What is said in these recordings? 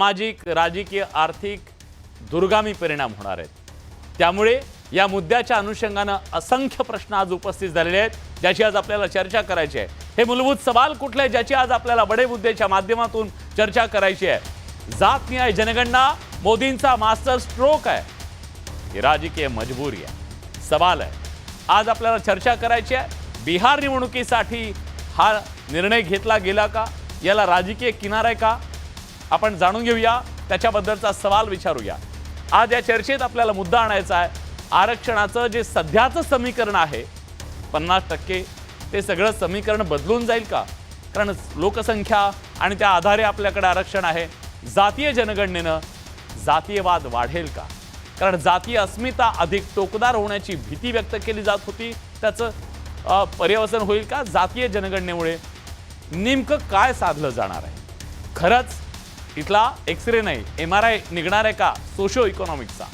सामाजिक, राजकीय, आर्थिक दुर्गामी परिणाम होणार आहेत। त्यामुळे या मुद्द्याच्या अनुषंगाने असंख्य प्रश्न आज उपस्थित झालेले आहेत, ज्याची आज आपल्याला चर्चा करायची आहे। हे मूलभूत सवाल कुठले, ज्याची आज आपल्याला बडे मुद्द्याच्या माध्यमातून चर्चा करायची आहे। जात न्याय जनगणना मोदींचा मास्टर स्ट्रोक आहे की राजकीय मजबुरी आहे? सवाल आहे आज आपल्याला चर्चा करायची आहे। बिहार निवडणुकीसाठी हा निर्णय घेतला गेला का? याला राजकीय किनार आहे का? आपण जाणून घेऊया, त्याच्याबद्दलचा सवाल विचारूया। आज या चर्चेत आपल्याला मुद्दा आणायचा आहे आरक्षणाचं जे सध्याचं समीकरण आहे 50%, ते सगळं समीकरण बदलून जाईल का? कारण लोकसंख्या आणि त्या आधारे आपल्याकडे आरक्षण आहे। जातीय जनगणनेनं जातीयवाद वाढेल का? कारण जातीय अस्मिता अधिक टोकदार होण्याची भीती व्यक्त केली जात होती, त्याचं पर्यवसन होईल का? जातीय जनगणनेमुळे नेमकं काय साधलं जाणार आहे? खरंच इथला एक्सरे नाही, MRI निघणार आहे का सोशो इकॉनॉमिकचा?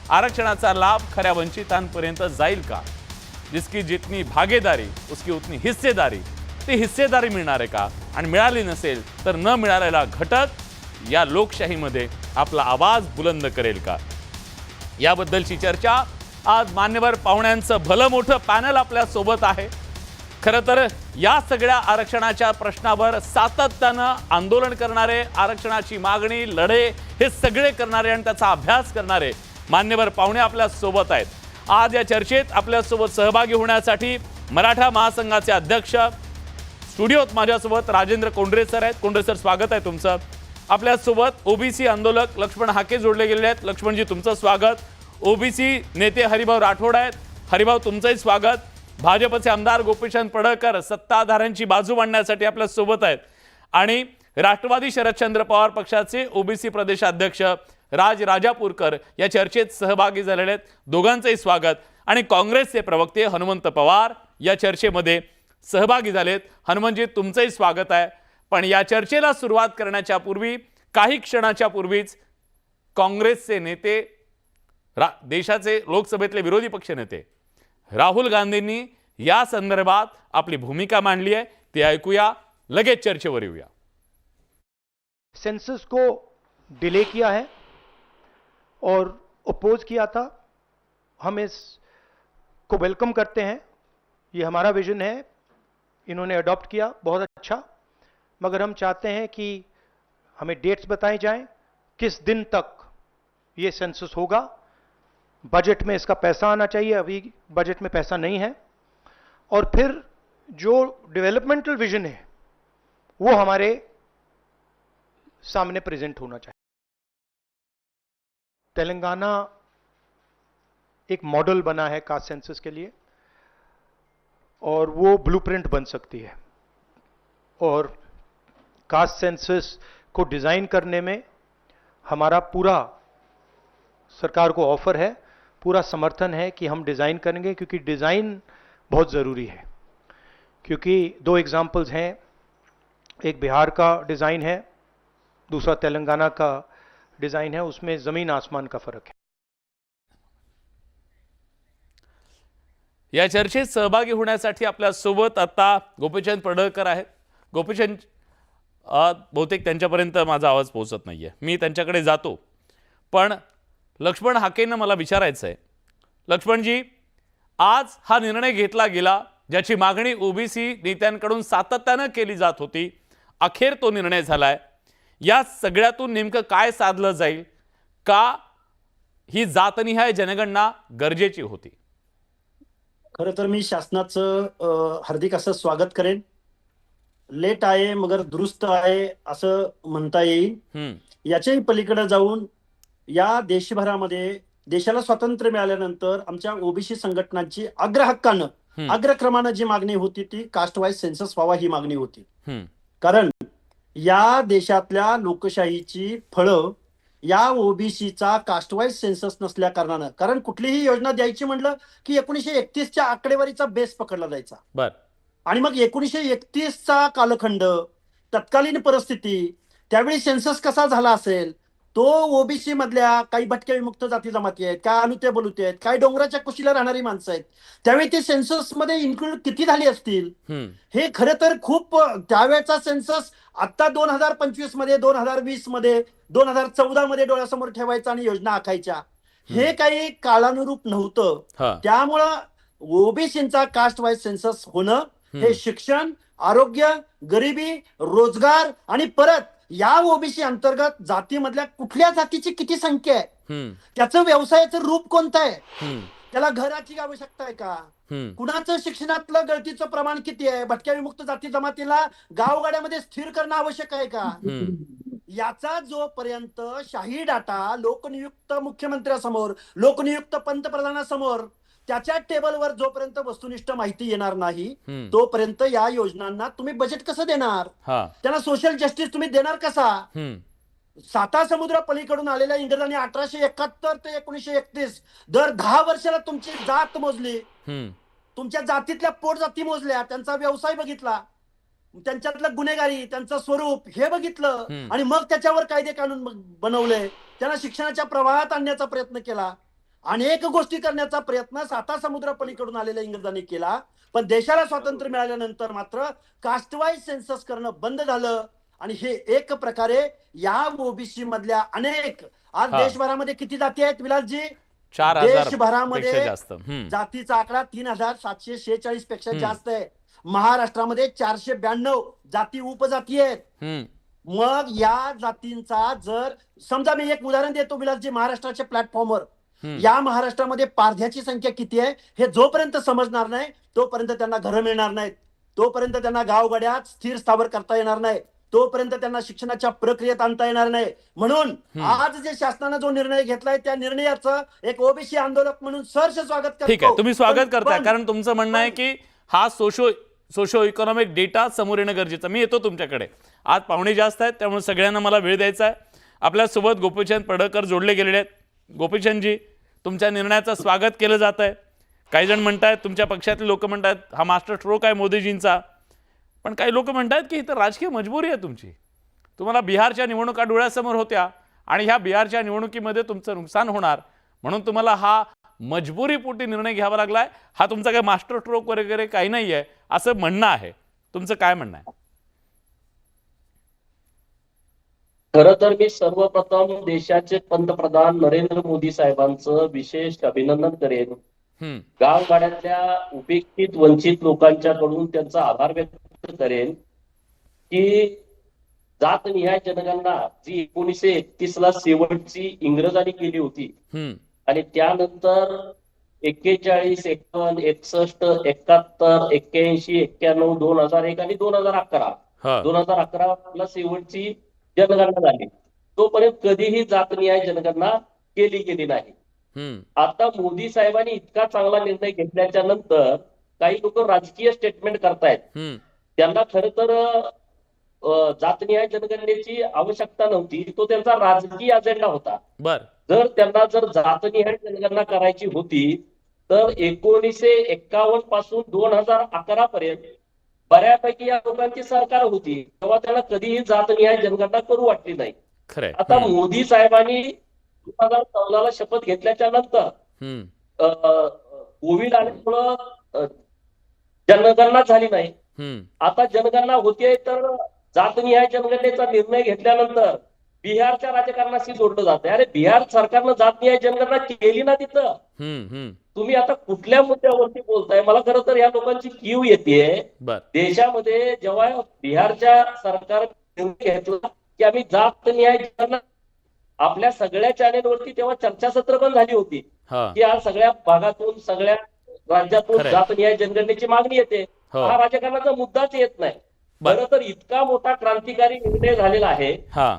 आरक्षणाचा लाभ खऱ्या वंचितांपर्यंत जाईल का? जिसकी जितनी भागीदारी उसकी उतनी हिस्सेदारी, ती हिस्सेदारी मिळणार आहे का? आणि मिळाली नसेल तर न मिळालेला घटक या लोकशाहीमध्ये आपला आवाज बुलंद करेल का? याबद्दलची चर्चा आज मान्यवर पाहुण्यांचं भलं मोठं पॅनल आपल्या सोबत आहे। खरं तर या सगळ्या आरक्षणाच्या प्रश्नावर सातत्यानं आंदोलन करणारे, आरक्षणाची मागणी, लढे हे सगळे करणारे आणि त्याचा अभ्यास करणारे मान्यवर पाहुणे आपल्या सोबत आहेत। आज या चर्चेत आपल्या सोबत सहभागी होण्यासाठी मराठा महासंघाचे अध्यक्ष स्टुडिओत माझ्यासोबत राजेंद्र कोंडरे सर आहेत। कोंडरे सर, स्वागत आहे तुमचं। आपल्या सोबत ओबीसी आंदोलक लक्ष्मण हाके जोडले गेले आहेत। लक्ष्मणजी, तुमचं स्वागत। ओबीसी नेते हरिभाऊ राठोड आहेत। हरिभाऊ, तुमचंही स्वागत। भाजपचे आमदार गोपीचंद पडळकर सत्ताधाऱ्यांची बाजू मांडण्यासाठी आपल्या सोबत आहेत। आणि राष्ट्रवादी शरदचंद्र पवार पक्षाचे ओबीसी प्रदेशाध्यक्ष राज राजापूरकर या चर्चेत सहभागी झालेले आहेत। दोघांचंही स्वागत। आणि काँग्रेसचे प्रवक्ते हनुमंत पवार या चर्चेमध्ये सहभागी झालेत। हनुमंतजी, तुमचंही स्वागत आहे। पण या चर्चेला सुरुवात करण्याच्या पूर्वी, काही क्षणाच्या पूर्वीच काँग्रेसचे नेते, देशाचे लोकसभेतले विरोधी पक्ष नेते राहुल गांधींनी या संदर्भात आपली भूमिका मांडली आहे, ते ऐकूया, लगेच चर्चेवर येऊया। सेंसस को डिले किया है और अपोज किया था। हम इस को वेलकम करते हैं, ये हमारा विजन है, इन्होंने अडॉप्ट किया, बहुत अच्छा। मगर हम चाहते हैं कि हमें डेट्स बताई जाएं, किस दिन तक ये सेंसस होगा। बजट में इसका पैसा आना चाहिए, अभी बजट में पैसा नहीं है। और फिर जो डेवलपमेंटल विजन है वो हमारे सामने प्रेजेंट होना चाहिए। तेलंगाना एक मॉडल बना है कास्ट सेंसस के लिए और वो ब्लूप्रिंट बन सकती है। और कास्ट सेंसस को डिजाइन करने में हमारा पूरा सरकार को ऑफर है, पूरा समर्थन है कि हम डिजाइन करेंगे, क्योंकि डिजाइन बहुत जरूरी है। क्योंकि दो एग्जाम्पल्स हैं, एक बिहार का डिजाइन है, दूसरा तेलंगाना का डिजाइन है, उसमें जमीन आसमान का फर्क है। या चर्चेत सहभागी होण्यासाठी आपल्या सोबत आता गोपीचंद पडळकर आहेत। गोपीचंद, बहुतेक त्यांच्यापर्यंत माझा आवाज पोहोचत नाहीये, मी त्यांच्याकडे जातो। पण लक्ष्मण हाकेंना मला विचारायचं आहे, लक्ष्मणजी, आज हा निर्णय घेतला गेला ज्याची मागणी ओबीसी नेत्यांकडून सातत्यानं केली जात होती, अखेर तो निर्णय झालाय। या सगळ्यातून नेमकं काय साधलं जाईल? का ही जातनिहाय जनगणना गरजेची होती? खरं तर मी शासनाचं हार्दिक असं स्वागत करेन। लेट आहे मगर दुरुस्त आहे असं म्हणता येईल। याच्याही पलीकडे जाऊन या देशभरामध्ये देशाला स्वातंत्र्य मिळाल्यानंतर आमच्या ओबीसी संघटनांची अग्रहक्कानं, अग्रक्रमानं जी मागणी होती ती कास्ट वाईज सेन्सस व्हावा ही मागणी होती। कारण या देशातल्या लोकशाहीची फळं या ओबीसीचा कास्ट वाईज सेन्सस नसल्या कारणानं, कारण कुठलीही योजना द्यायची म्हटलं की 1931च्या आकडेवारीचा बेस पकडला जायचा। बर, आणि मग 1931चा कालखंड, तत्कालीन परिस्थिती, त्यावेळी सेन्सस कसा झाला असेल तो ओबीसी मधल्या काही भटक्या विमुक्त जाती जमाती आहेत, काय अनुते बलुते आहेत, काय डोंगराच्या कुशीला राहणारी माणसं आहेत, त्यावेळी ते सेन्सस मध्ये इन्क्लूड किती झाली असतील. हे खरं तर खूप त्यावेळेचा सेन्सस आता 2025 मध्ये, 2020 मध्ये, 2014 मध्ये डोळ्यासमोर ठेवायचा आणि योजना आखायच्या, हे काही काळानुरूप नव्हतं. त्यामुळं ओबीसीचा कास्ट वाईज सेन्सस होणं हे शिक्षण, आरोग्य, गरिबी, रोजगार आणि परत या ओबीसी अंतर्गत जातीमधल्या कुठल्या जातीची किती संख्या आहे, त्याचं व्यवसायाचं रूप कोणतं आहे, त्याला घराची आवश्यकता आहे का, कुणाचं शिक्षणातलं गळतीचं प्रमाण किती आहे, भटक्या विमुक्त जाती जमातीला गावगाड्यामध्ये स्थिर करणं आवश्यक आहे का, याचा जोपर्यंत शाही डाटा लोकनियुक्त मुख्यमंत्र्यासमोर, लोकनियुक्त पंतप्रधानासमोर, त्याच्या टेबलवर जोपर्यंत वस्तुनिष्ठ माहिती येणार नाही तोपर्यंत या योजनांना तुम्ही बजेट कसं देणार, त्यांना सोशल जस्टिस तुम्ही देणार कसा. साता समुद्र पलीकडून आलेल्या इंग्रजांनी 1871 ते 1931 दर 10 वर्षाला तुमची जात मोजली, तुमच्या जातीतल्या पोटजाती मोजल्या, त्यांचा व्यवसाय बघितला, त्यांच्यातलं गुन्हेगारी, त्यांचं स्वरूप हे बघितलं आणि मग त्याच्यावर कायदे कानून बनवले. त्यांना शिक्षणाच्या प्रवाहात आणण्याचा प्रयत्न केला, अनेक गोष्टी करण्याचा प्रयत्न साता समुद्र पलीकडून आलेल्या इंग्रजांनी केला. पण देशाला स्वातंत्र्य मिळाल्यानंतर मात्र कास्टवाईज सेन्सस करणं बंद झालं आणि हे एक प्रकारे या ओबीसी मधल्या अनेक, आज देशभरामध्ये किती जाती आहेत विलासजी? 4,000 देशभरामध्ये जातीचा आकडा 3,746 पेक्षा जास्त आहे. महाराष्ट्रामध्ये 492 जाती उपजाती आहेत. मग या जातींचा जर समजा, मी एक उदाहरण देतो विलासजी, महाराष्ट्राच्या प्लॅटफॉर्मवर या महाराष्ट्रामध्ये पारध्याची संख्या किती आहे हे जोपर्यंत समजणार नाही तोपर्यंत त्यांना घरं मिळणार नाहीत, तोपर्यंत त्यांना गावगाड्यात स्थिर स्थावर करता येणार नाही, तोपर्यंत त्यांना शिक्षणाच्या प्रक्रियेत आणता येणार नाही. म्हणून आज जे शासनाने जो निर्णय घेतलाय त्या निर्णयाचं एक ओबीसी आंदोलक म्हणून सहर्ष स्वागत करतो. ठीक आहे, तुम्ही स्वागत करता, कारण तुमचं म्हणणं आहे की हा सोशो इकॉनॉमिक डेटा समोर येणं गरजेचं. मी येतो तुमच्याकडे. आज पाहुणे जास्त आहेत त्यामुळे सगळ्यांना मला वेळ द्यायचा आहे. आपल्यासोबत गोपीचंद पडळकर जोडले गेलेले आहेत. गोपीचंदजी, तुमच्या निर्णयाचं स्वागत केलं जात आहे. काही जण म्हणतात, तुमच्या पक्षातले लोक म्हणतात हा मास्टर स्ट्रोक आहे मोदीजींचा, पण काही लोक म्हणतात की इथं राजकीय मजबुरी आहे तुमची. तुम्हाला बिहारच्या निवडणुका डोळ्यासमोर होत्या आणि ह्या बिहारच्या निवडणुकीमध्ये तुमचं नुकसान होणार म्हणून तुम्हाला हा मजबुरीपोटी निर्णय घ्यावा लागलाय. हा तुमचा काही मास्टर स्ट्रोक वगैरे काही नाही आहे असं म्हणणं आहे. तुमचं काय म्हणणं आहे? खरं तर मी सर्वप्रथम देशाचे पंतप्रधान नरेंद्र मोदी साहेबांचं विशेष अभिनंदन करेन. गावगाड्यातल्या उपेक्षित वंचित लोकांच्याकडून त्यांचा आभार व्यक्त करेन की जातनिहाय जनगणना जी 1931 ला शेवटची इंग्रजांनी केली होती आणि त्यानंतर 41, 51, 61, 71, 81, 91, 2001 आणि 2011 ला शेवटची जनगणना झाली. तोपर्यंत कधीही जातनिहाय जनगणना केली गेली नाही. आता मोदी साहेबांनी इतका चांगला निर्णय घेतल्याच्या नंतर काही लोक राजकीय स्टेटमेंट करतायत. त्यांना खरं तर जातनिहाय जनगणनेची आवश्यकता नव्हती, तो त्यांचा राजकीय अजेंडा होता. जर त्यांना जातनिहाय जनगणना करायची होती तर 1951 पासून 2011 पर्यंत बऱ्यापैकी या लोकांची सरकार होती, तेव्हा त्यांना कधीही जातनिहाय जनगणना करू वाटली नाही. आता मोदी साहेबांनी 2014 ला शपथ घेतल्याच्या नंतर कोविड आल्यामुळं जनगणना झाली नाही. आता जनगणना होतीये तर जातनिहाय जनगणनेचा निर्णय घेतल्यानंतर बिहारच्या राजकारणाशी जोडलं जाते. अरे बिहार सरकारनं जातनिहाय जनगणना केली ना तिथं. तुम्ही आता कुठल्या मुद्द्यावरती बोलताय? मला खरं तर या लोकांची कीव येते. देशामध्ये जेव्हा बिहारच्या सरकार निर्णय घेतला की आम्ही जातनिहाय जनगणना, आपल्या सगळ्या चॅनेलवरती तेव्हा चर्चासत्र पण झाली होती की आज सगळ्या भागातून, सगळ्या राज्यातून जातनिहाय जनगणनेची मागणी येते. हा राजकारणाचा मुद्दाच येत नाही. खरं तर इतका मोठा क्रांतिकारी निर्णय झालेला आहे,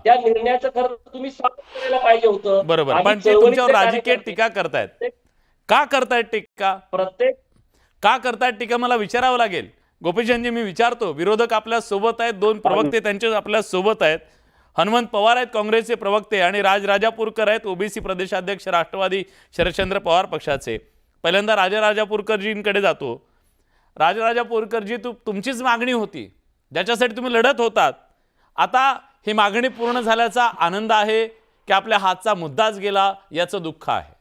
त्या निर्णयाचं खरं तुम्ही स्वागत करायला पाहिजे होतं. बरोबर, पण ते तुमच्यावर राजकीय टीका करतायत. का करतायत टीका? का करतायत टीका मला विचारावं लागेल. गोपीचंदजी, मी विचारतो. विरोधक आपल्या सोबत आहेत, 2 प्रवक्ते त्यांचे आपल्या सोबत आहेत. हनुमंत पवार आहेत काँग्रेसचे प्रवक्ते आणि राजापूरकर आहेत ओबीसी प्रदेशाध्यक्ष राष्ट्रवादी शरदचंद्र पवार पक्षाचे. पहिल्यांदा राजापूरकरजींकडे जातो. राजापूरकरजी, तुमचीच मागणी होती ज्याच्यासाठी तुम्ही लढत होतात. आता ही मागणी पूर्ण झाल्याचा आनंद आहे की आपल्या हातचा मुद्दाच गेला याचं दुःख आहे?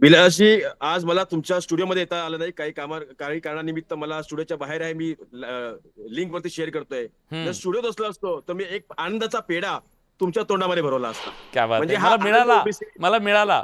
बिलाशी आज मला तुमच्या स्टुडिओमध्ये येता आलं नाही, काही कारणानिमित्त मला स्टुडिओच्या बाहेर आहे. मी लिंक वरती शेअर करतोय. जर स्टुडिओत असलो असतो तर मी एक आनंदाचा पेढा तुमच्या तोंडामध्ये भरवला असता. क्या बात म्हणजे आहे. हा मला मिळाला.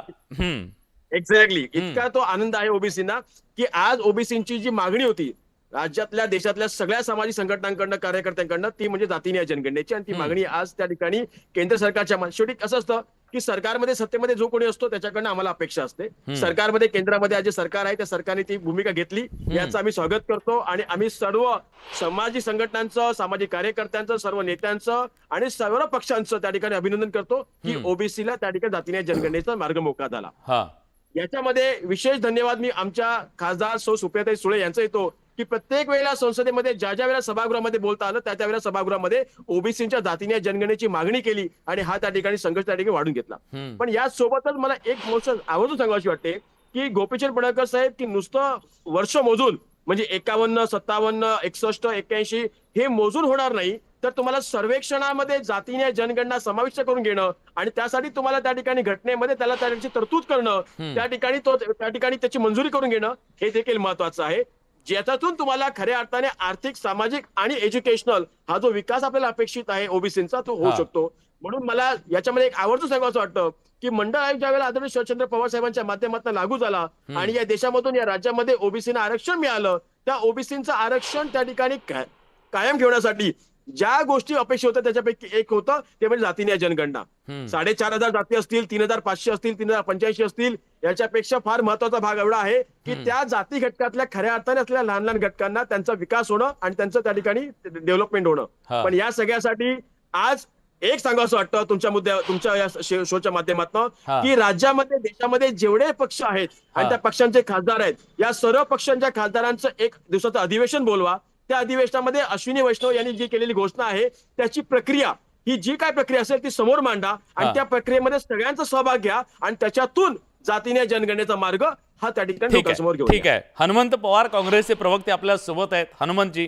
एक्झॅक्टली इतका तो आनंद आहे ओबीसीना, की आज ओबीसीची जी मागणी होती राज्यातल्या देशातल्या सगळ्या सामाजिक संघटनांकडनं, कार्यकर्त्यांकडनं, ती म्हणजे जाती न्याय जनगणनेची, आणि ती मागणी आज त्या ठिकाणी केंद्र सरकारच्या शेवटी कसं असतं की सरकारमध्ये सत्तेमध्ये जो कोणी असतो त्याच्याकडनं आम्हाला अपेक्षा असते. सरकारमध्ये केंद्रामध्ये आज जे सरकार आहे त्या सरकारने ती भूमिका घेतली, याचं आम्ही स्वागत करतो. आणि आम्ही सर्व सामाजिक संघटनांचं, सामाजिक कार्यकर्त्यांचं, सर्व नेत्यांचं आणि सर्व पक्षांचं त्या ठिकाणी अभिनंदन करतो की ओबीसीला त्या ठिकाणी जाती न्याय जनगणनेचा मार्ग मोकळा झाला. याच्यामध्ये विशेष धन्यवाद मी आमच्या खासदार सौ सुप्रियाताई सुळे यांचा येतो की प्रत्येक वेळेला संसदेमध्ये ज्या वेळेला सभागृहामध्ये बोलता आलं त्या वेळेला सभागृहामध्ये ओबीसीच्या जातीने जनगणनेची मागणी केली आणि हा त्या ठिकाणी संघर्ष त्या ठिकाणी वाढून घेतला. पण यासोबतच मला एक गोष्ट आवर्जून सांगावीशी वाटते की गोपीचंद पडळकर साहेब की नुसतं वर्ष मोजून म्हणजे 51, 57, 61, 81 हे मोजून होणार नाही, तर तुम्हाला सर्वेक्षणामध्ये जातीने जनगणना समाविष्ट करून घेणं आणि त्यासाठी तुम्हाला त्या ठिकाणी घटनेमध्ये त्याला त्याची तरतूद करणं, त्या ठिकाणी त्याची मंजुरी करून घेणं हे देखील महत्वाचं आहे, ज्याच्यातून तुम्हाला खऱ्या अर्थाने आर्थिक, सामाजिक आणि एज्युकेशनल हा जो विकास आपल्याला अपेक्षित आहे ओबीसीचा तो होऊ शकतो. म्हणून मला याच्यामध्ये एक आवर्जून सांगायचं वाटतं की मंडळ आयोग ज्यावेळेला आदरणीय शरदचंद्र पवार साहेबांच्या माध्यमातून लागू झाला आणि या देशामधून या राज्यामध्ये ओबीसीना आरक्षण मिळालं, त्या ओबीसीचं आरक्षण त्या ठिकाणी कायम ठेवण्यासाठी ज्या गोष्टी अपेक्षित होत्या त्याच्यापैकी एक होतं ते म्हणजे जाती न्याय जनगणना. 4,500 जाती असतील, 3,500 असतील, 3,085 असतील, याच्यापेक्षा फार महत्वाचा भाग एवढा आहे की त्या जाती घटकातल्या खऱ्या अर्थाने असलेल्या लहान लहान घटकांना त्यांचा विकास होणं आणि त्यांचं त्या ठिकाणी डेव्हलपमेंट होणं. पण या सगळ्यासाठी आज एक सांगावं वाटतं तुमच्या या शोच्या माध्यमातून की राज्यामध्ये, देशामध्ये जेवढे पक्ष आहेत आणि त्या पक्षांचे खासदार आहेत, या सर्व पक्षांच्या खासदारांचं एक दिवसाचं अधिवेशन बोलवा. त्या अधिवेशनामध्ये अश्विनी वैष्णव यांनी जी केलेली घोषणा आहे त्याची प्रक्रिया, ही जी काय प्रक्रिया असेल ती समोर मांडा आणि त्या प्रक्रियेमध्ये सगळ्यांचा सहभाग घ्या आणि त्याच्यातून जातीने जनगणनेचा मार्ग हा त्या ठिकाणी लोकांसमोर घेऊन. ठीक आहे. हनुमंत पवार काँग्रेसचे प्रवक्ते आपल्या सोबत आहेत. हनुमंतजी,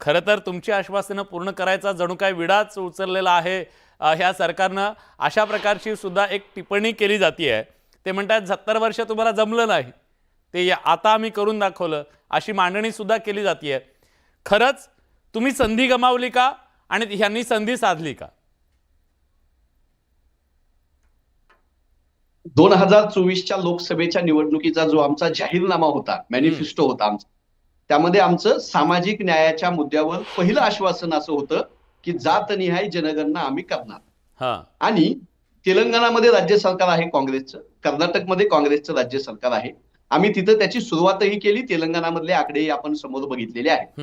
खरं तर तुमची आश्वासनं पूर्ण करायचा जणू काय विडाच उचललेला आहे ह्या सरकारनं. अशा प्रकारची सुद्धा एक टिप्पणी केली जाते. ते म्हणतात 70 वर्ष तुम्हाला जमलं नाही, ते आता आम्ही करून दाखवलं, अशी मांडणी सुद्धा केली जाते. खरंच तुम्ही संधी गमावली का आणि ह्यांनी संधी साधली का? 2024च्या लोकसभेच्या निवडणुकीचा जो आमचा जाहीरनामा होता, मॅनिफेस्टो होता आमचा, त्यामध्ये आमचं सामाजिक न्यायाच्या मुद्द्यावर पहिलं आश्वासन असं होतं की जातनिहाय जनगणना आम्ही करणार. आणि तेलंगणामध्ये राज्य सरकार आहे काँग्रेसचं, कर्नाटकमध्ये काँग्रेसचं राज्य सरकार आहे. आम्ही तिथं त्याची सुरुवातही केली. तेलंगणामधले आकडेही आपण समोर बघितलेले आहेत.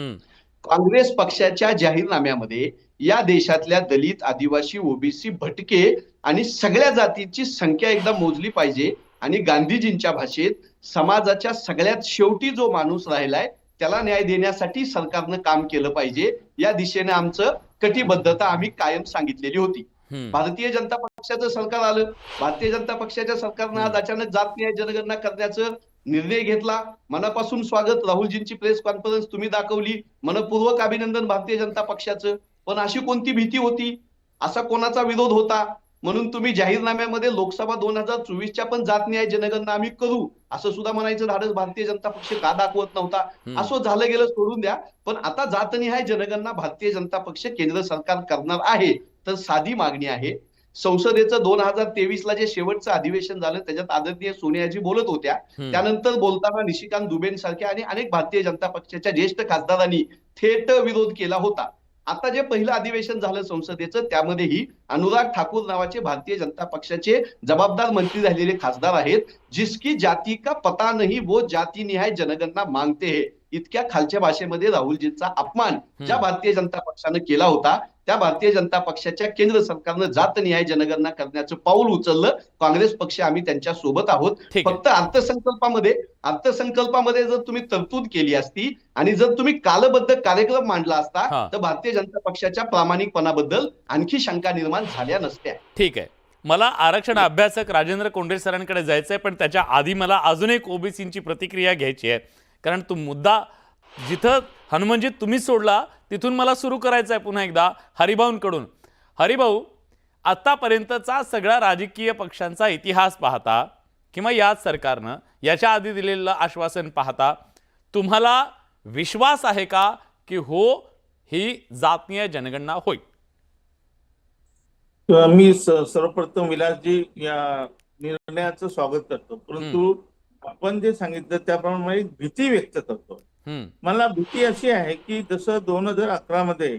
काँग्रेस पक्षाच्या जाहीरनाम्यामध्ये या देशातल्या दलित, आदिवासी, ओबीसी, भटके आणि सगळ्या जातीची संख्या एकदा मोजली पाहिजे आणि गांधीजींच्या भाषेत समाजाच्या सगळ्यात शेवटी जो माणूस राहिलाय त्याला न्याय देण्यासाठी सरकारनं काम केलं पाहिजे, या दिशेने आमचं कटिबद्धता आम्ही कायम सांगितलेली होती. भारतीय जनता पक्षाचं सरकार आलं. भारतीय जनता पक्षाच्या सरकारनं आज अचानक जात न्याय जनगणना करण्याचं निर्णय घेतला. मनापासून स्वागत. राहुलजींची प्रेस कॉन्फरन्स तुम्ही दाखवली, मनपूर्वक अभिनंदन भारतीय जनता पक्षाचं. पण अशी कोणती भीती होती, असा कोणाचा विरोध होता म्हणून तुम्ही जाहीरनाम्यामध्ये लोकसभा 2024च्या पण जात न्याय जनगणना आम्ही करू असं सुद्धा म्हणायचं धाडस भारतीय जनता पक्ष का दाखवत नव्हता? असं झालं गेलं सोडून द्या, पण आता जातनिहाय जनगणना भारतीय जनता पक्ष केंद्र सरकार करणार आहे. तर साधी मागणी आहे, संसदेचं 2023ला जे शेवटचं अधिवेशन झालं त्याच्यात आदरणीय सोनियाजी बोलत होत्या, त्यानंतर बोलताना निशिकांत दुबेंसारख्या आणि अनेक भारतीय जनता पक्षाच्या ज्येष्ठ खासदारांनी थेट विरोध केला होता. आता जे पहिलं अधिवेशन झालं संसदेचं त्यामध्येही अनुराग ठाकूर नावाचे भारतीय जनता पक्षाचे जबाबदार मंत्री झालेले खासदार आहेत. जिसकी जाती का पता नहीं वो जाती निहाय जनगणना मांगते है, इतक्या खालच्या भाषेमध्ये राहुलजींचा अपमान ज्या भारतीय जनता पक्षानं केला होता त्या भारतीय जनता पक्षाच्या केंद्र सरकारनं जातनिहाय जनगणना करण्याचं पाऊल उचललं. काँग्रेस पक्ष आम्ही त्यांच्या सोबत आहोत. फक्त अर्थसंकल्पामध्ये जर तुम्ही तरतूद केली असती आणि जर तुम्ही कालबद्ध कार्यक्रम मांडला असता तर भारतीय जनता पक्षाच्या प्रामाणिकपणाबद्दल आणखी शंका निर्माण झाल्या नसत्या. ठीक आहे. मला आरक्षण अभ्यासक राजेंद्र कोंडे सरांकडे जायचंय, पण त्याच्या आधी मला अजून एक ओबीसीची प्रतिक्रिया घ्यायची आहे. कारण तो मुद्दा जिथं हनुमंतजी तुम्ही सोडला तिथून मला सुरू करायचा आहे पुन्हा एकदा हरिभाऊंकडून. हरिभाऊ, आतापर्यंतचा सगळा राजकीय पक्षांचा इतिहास पाहता किंवा याच सरकारनं याच्या आधी दिलेलं आश्वासन पाहता तुम्हाला विश्वास आहे का की हो ही जातीय जनगणना होईल? मी सर्वप्रथम विलासजी या निर्णयाचं स्वागत करतो, परंतु आपण जे सांगितलं त्याप्रमाणे एक भीती व्यक्त करतो. मला भीती अशी आहे की जसं 2011 मध्ये